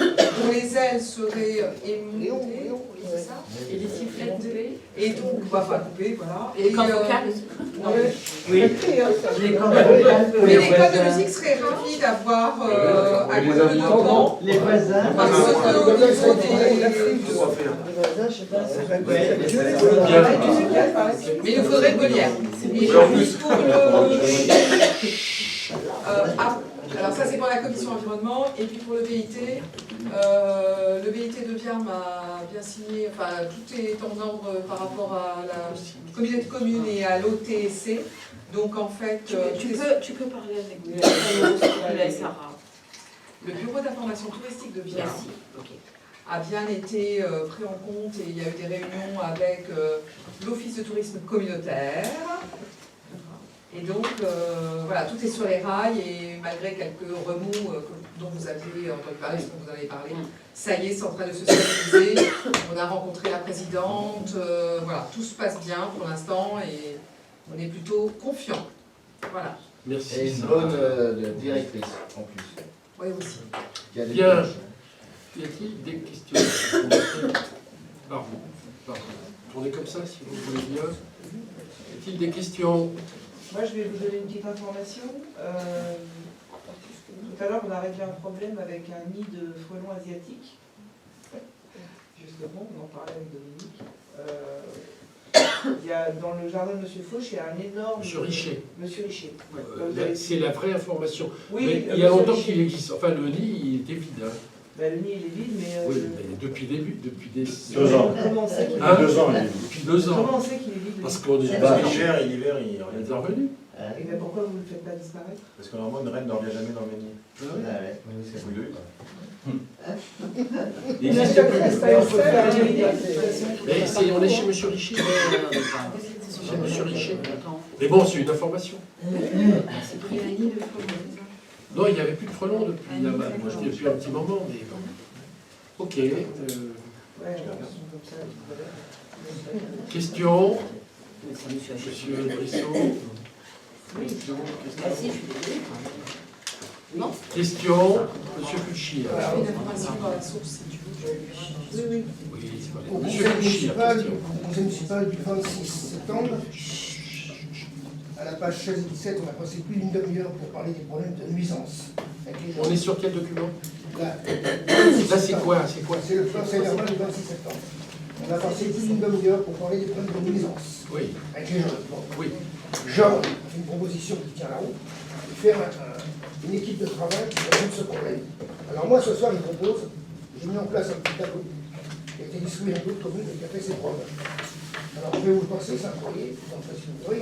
dont les ailes seraient émontées, c'est ça? Et les sifflets coupés. Et donc, on va faire couper, voilà. Et les cordes vocales. Oui. Mais les codes de musique seraient ravis d'avoir un couple de temps. Les voisins. Parce qu'au niveau mais il nous faudrait une volière. Alors ça c'est pour la commission environnement, et puis pour le BIT, le BIT de Viarme a bien signé, enfin tout est en ordre par rapport à la communauté de communes et à l'OTC. Donc en fait... Tu peux parler avec nous, Sarah. Le bureau d'information touristique de Viarme a bien été pris en compte, et il y a eu des réunions avec l'office de tourisme communautaire. Et donc, voilà, tout est sur les rails, et malgré quelques remous dont vous aviez entendu parler, parce qu'on vous en avait parlé, ça y est, c'est en train de se stabiliser. On a rencontré la présidente, voilà, tout se passe bien pour l'instant, et on est plutôt confiants. Voilà. Merci. Et une bonne directrice, en plus. Oui, aussi. Bien. Y a-t-il des questions? Pardon. Tournez comme ça, si vous voulez bien. Y a-t-il des questions? Moi, je vais vous donner une petite information. Tout à l'heure, on a réglé un problème avec un nid de frelons asiatiques. Justement, on en parlait avec Dominique. Il y a, dans le jardin de M. Fauch, il y a un énorme... Monsieur Richer. Monsieur Richer. C'est la vraie information. Oui, mais il y a longtemps qu'il existe. Enfin, le nid, il était vide. Hein. Le nid, il est vide, mais... Oui, mais depuis des 2 ans. Comment on sait qu'il est Hein? vide 2 ans, il est vide. Depuis 2 ans. Comment on sait qu'il est vide? Parce qu'on est L'hiver, il est intervenu. Et bien pourquoi vous ne le faites pas disparaître? Parce que normalement, une reine ne revient jamais dans le même nid. C'est vous deux. Il a déjà fait ça, il fait la vérité. Mais on est chez M. Richer. Chez M. Richer. Mais bon, c'est une information. Non, il n'y avait plus de frelons depuis, depuis un petit moment, mais bon. Ok. Question. Monsieur Brissot. Non. Question. Monsieur Fucci. Une information dans la source, si tu veux. Oui, Oui, Au Monsieur conseil Fucci, la municipal, question. au conseil municipal du 26 septembre, à la page 16 et 17, on a passé plus d'une demi-heure pour parler des problèmes de nuisance. avec les gens. On est sur quel document? Là, c'est quoi? C'est quoi? C'est le conseil verbal du 26 septembre. On a passé plus d'une demi-heure pour parler des problèmes de nuisance. Oui. Avec les gens. Bon. Oui. Jean a fait une proposition qui tient la route, de faire une équipe de travail qui résout ce problème. Alors moi, ce soir, je propose, j'ai mis en place un petit tableau qui a été distribué dans d'autres communes et qui a fait ses preuves. Alors, je vais vous le passer, c'est un courrier, vous en faites ce que vous voulez.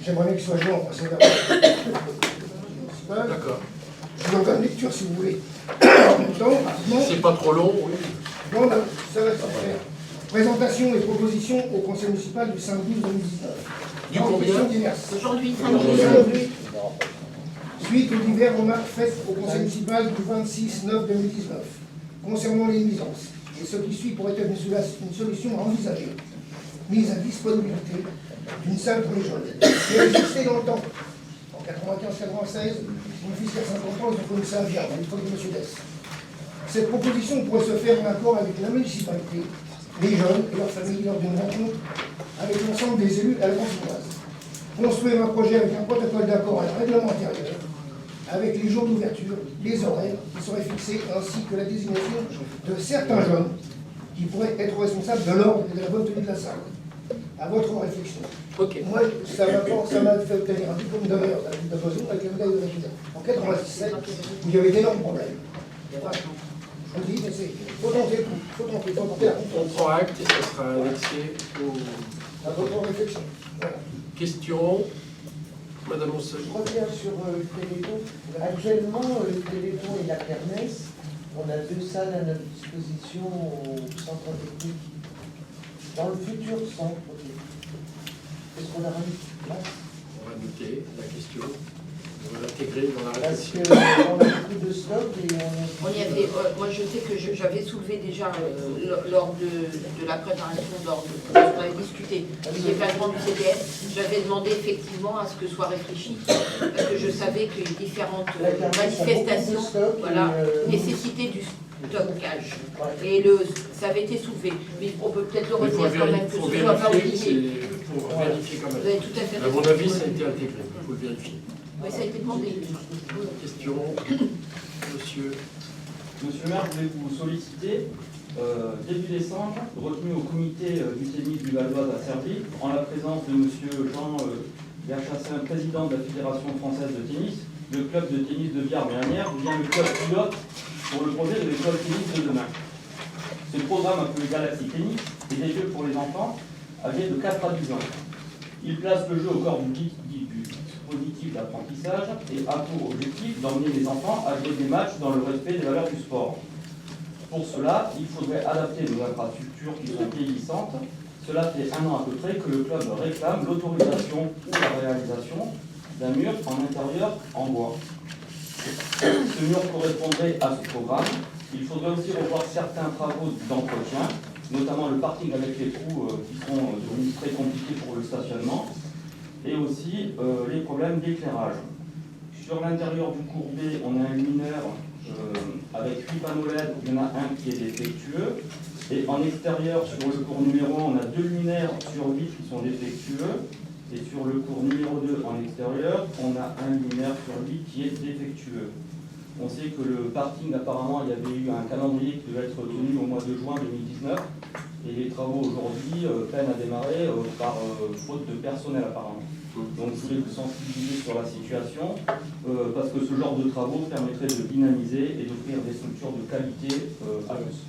J'aimerais bien qu'il soit joint en passant vers municipal. D'accord. Je vous en donne lecture si vous voulez. En même temps, rapidement. C'est pas trop long, oui. Non, là, ça va se faire. Présentation et propositions au conseil municipal du 5-12-2019. Du combien? Aujourd'hui, Aujourd'hui. Suite aux diverses remarques faites au conseil municipal du 26-9-2019 concernant les nuisances. Et ce qui suit pourrait être une solution à envisager. Mise à disponibilité d'une salle pour les jeunes. Qui a existé dans le temps. En 95-96, mon fils qui a 50 ans, ils ont connu ça à Viard, à l'époque de M. Dess. Cette proposition pourrait se faire en accord avec la municipalité, les jeunes et leurs familles lors d'une rencontre avec l'ensemble des élus à la Concitoise. Construire un projet avec un protocole d'accord et un règlement intérieur, avec les jours d'ouverture, les horaires qui seraient fixés, ainsi que la désignation de certains jeunes qui pourraient être responsables de l'ordre et de la bonne tenue de la salle. À votre réflexion. Okay. Moi, ça m'a fait obtenir un diplôme d'honneur à la ville d'Amazon avec la médaille de résident. En 97, où il y avait d'énormes problèmes. Voilà. Je vous dis, mais c'est. Faut tenter tout. Faut tenter la route. On prend acte et ça sera annexé à votre réflexion. Voilà. Question. Madame Monseul. Je reviens sur le Téléthon. Actuellement, le Téléthon et la kermesse, on a 2 salles à notre disposition au centre technique. Dans le futur centre, est-ce qu'on aura mis place? On va noter la question. On va l'intégrer dans la réflexion. Parce qu'on a beaucoup de stock et on y avait, moi je sais que j'avais soulevé déjà lors de la préparation, lors de ce qu'on avait discuté du déplacement du CDF, j'avais demandé effectivement à ce que soit réfléchi, parce que je savais que les différentes manifestations nécessitaient du stockage. Et ça avait été soulevé. Mais on peut peut-être le redire quand même, que ce ne soit pas oublié. Pour vérifier quand même. Vous avez tout à fait raison. À mon avis, ça a été intégré. Il faut le vérifier. Oui, ça a été demandé. Question. Monsieur. Monsieur le maire, je voulais vous solliciter, début décembre, retenu au comité du tennis du Val-d'Oise à Cergy, en la présence de monsieur Jean Gachassin, président de la Fédération française de tennis, le club de tennis de Biard-Méanière devient le club pilote pour le projet de l'école tennis de demain. Ce programme appelé Galaxy Tennis est des jeux pour les enfants âgés de 4 à 10 ans. Il place le jeu au corps du dispositif d'apprentissage et a pour objectif d'emmener les enfants à jouer des matchs dans le respect des valeurs du sport. Pour cela, il faudrait adapter nos infrastructures qui sont vieillissantes. Cela fait 1 an à peu près que le club réclame l'autorisation ou la réalisation d'un mur en intérieur en bois. Ce mur correspondrait à ce programme. Il faudrait aussi revoir certains travaux d'entretien, notamment le parking avec les trous qui sont devenus très compliqués pour le stationnement, et aussi les problèmes d'éclairage. Sur l'intérieur du courbet, on a un luminaire avec 8 panneaux LED, il y en a un qui est défectueux, et en extérieur, sur le cours numéro 1, on a 2 luminaires sur 8 qui sont défectueux, et sur le cours numéro 2 en extérieur, on a un luminaire sur 8 qui est défectueux. On sait que le parking, apparemment, il y avait eu un calendrier qui devait être tenu au mois de juin 2019, et les travaux aujourd'hui peinent à démarrer par faute de personnel, apparemment. Donc je voulais vous sensibiliser sur la situation, parce que ce genre de travaux permettrait de dynamiser et d'offrir des structures de qualité à tous.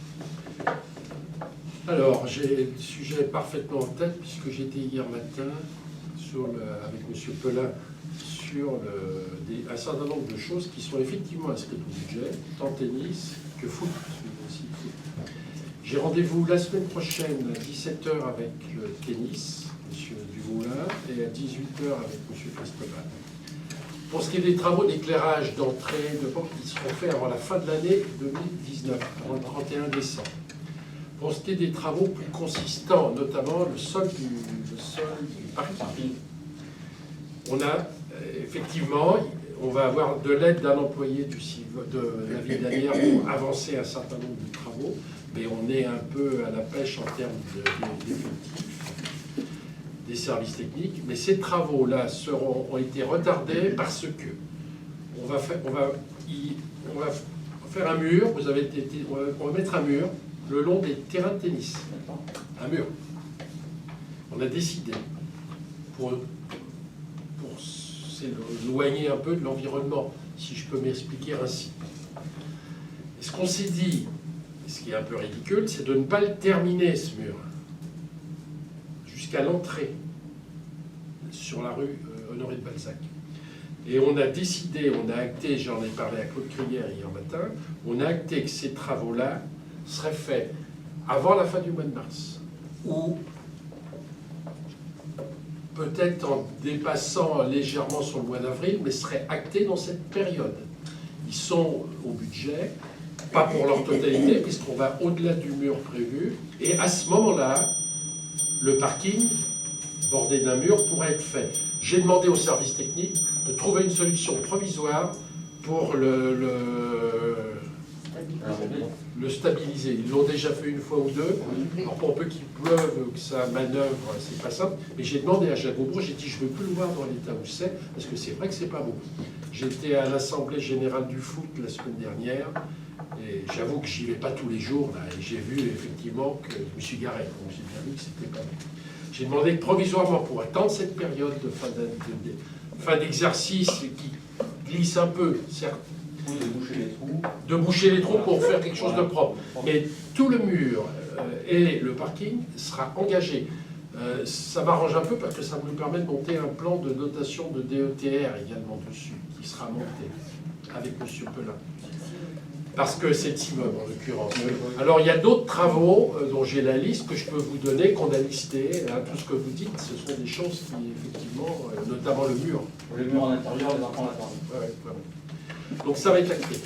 Alors, j'ai le sujet parfaitement en tête, puisque j'étais hier matin avec M. Pelin sur un certain nombre de choses qui sont effectivement inscrites au budget, tant tennis que foot, mais aussi foot. J'ai rendez-vous la semaine prochaine à 17h avec le tennis, M. Dumoulin, et à 18h avec M. Festival. Pour ce qui est des travaux d'éclairage d'entrée de porte qui seront faits avant la fin de l'année 2019, avant le 31 décembre. Pour ce qui est des travaux plus consistants, notamment le sol du parking, on a effectivement, on va avoir de l'aide d'un employé de la ville d'Anières pour avancer un certain nombre de travaux, mais on est un peu à la pêche en termes d'effectifs des services techniques. Mais ces travaux-là ont été retardés parce que on va faire un mur. On va mettre un mur le long des terrains de tennis. Un mur. On a décidé pour s'éloigner un peu de l'environnement, si je peux m'expliquer ainsi. Et ce qu'on s'est dit, ce qui est un peu ridicule, c'est de ne pas le terminer, ce mur, jusqu'à l'entrée sur la rue Honoré de Balzac. Et on a décidé, on a acté, j'en ai parlé à Claude Crière hier matin, on a acté que ces travaux-là seraient faits avant la fin du mois de mars, ou peut-être en dépassant légèrement sur le mois d'avril, mais seraient actés dans cette période. Ils sont au budget, pas pour leur totalité, puisqu'on va au-delà du mur prévu, et à ce moment-là, le parking bordé d'un mur pourrait être fait. J'ai demandé au service technique de trouver une solution provisoire pour le stabiliser. Ils l'ont déjà fait une fois ou deux. Alors pour peu qu'il pleuve, que ça manœuvre, c'est pas simple. Mais j'ai demandé à Jacques Beaubourg, j'ai dit je veux plus le voir dans l'état où c'est, parce que c'est vrai que c'est pas beau. J'étais à l'Assemblée Générale du Foot la semaine dernière, et j'avoue que j'y vais pas tous les jours, là, et j'ai vu effectivement que je me suis garé. Donc j'ai bien vu que c'était pas beau. J'ai demandé provisoirement pour attendre cette période de fin d'exercice qui glisse un peu, certes, de boucher les trous pour faire quelque chose de propre. Mais tout le mur et le parking sera engagé. Ça m'arrange un peu parce que ça nous permet de monter un plan de notation de DETR également dessus, qui sera monté avec M. Pelin. Parce que c'est immeuble en l'occurrence. Alors il y a d'autres travaux dont j'ai la liste que je peux vous donner, qu'on a listé. Hein, tout ce que vous dites, ce sont des choses qui effectivement, notamment le mur. Le mur en intérieur, les enfants l'attendent. Ouais. Donc ça va être acté.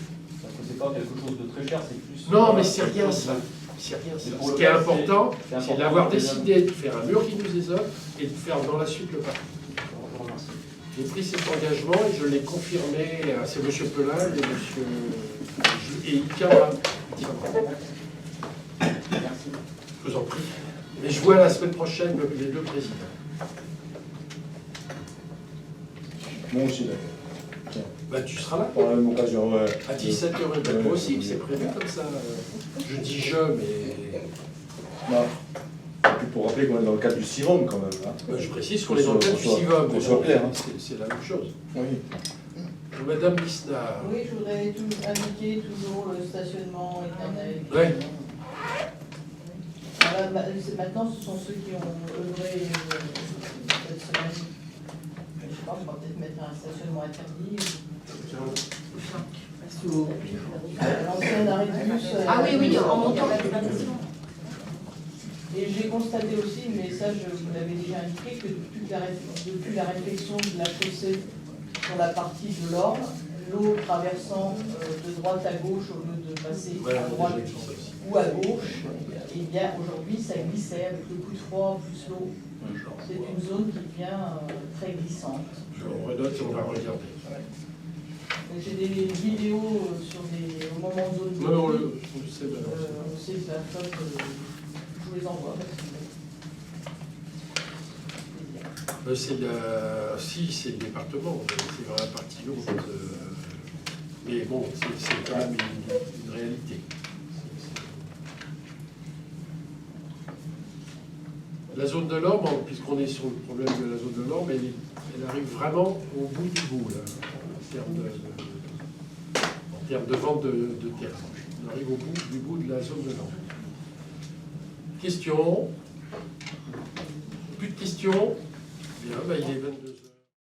Parce que c'est pas quelque chose de très cher, c'est plus... Non, mais c'est rien ça. C'est rien ça. Ce qui est important, c'est d'avoir décidé de faire un mur qui nous isole et de faire dans la suite le parking. J'ai pris cet engagement et je l'ai confirmé. C'est M. Pelin et M. Et il tiendra. Merci. Je vous en prie. Mais je vois la semaine prochaine les deux présidents. Moi aussi, d'accord. Bah, tu seras là. Pour la même occasion, ouais. À 17h, moi aussi, c'est prévu comme ça. Je dis je, mais... Non. Et puis pour rappeler qu'on est dans le cadre du CIVOM quand même. Hein. Je précise qu'on est dans le cadre du CIVOM. Qu'on soit clair. Hein. C'est la même chose. Oui. Madame Lisnard. Oui, je voudrais indiquer toujours le stationnement éternel. Ouais. Maintenant, ce sont ceux qui ont œuvré cette semaine. Je sais pas, on va peut-être mettre un stationnement interdit. L'ancien arrêt de bus. Ah oui, en montant. Et j'ai constaté aussi, mais ça je vous l'avais déjà indiqué, que depuis la réflexion de la chaussée sur la partie de l'Orne, l'eau traversant de droite à gauche au lieu de passer à droite ou à gauche, et bien aujourd'hui ça glissait avec le coup de froid plus l'eau. C'est une zone qui devient très glissante. Je renote et on va regarder. J'ai des vidéos sur au moment de zone de non, on sait que la flotte, je vous les envoie. Si, c'est le département, c'est dans la partie haute. Mais bon, c'est quand même une réalité. La zone de l'Orme, puisqu'on est sur le problème de la zone de l'Orme, elle est Elle arrive vraiment au bout du bout, là, en termes de vente de terrain. On arrive au bout du bout de la zone de vente. Question? Plus de questions? Bien, il est 22h.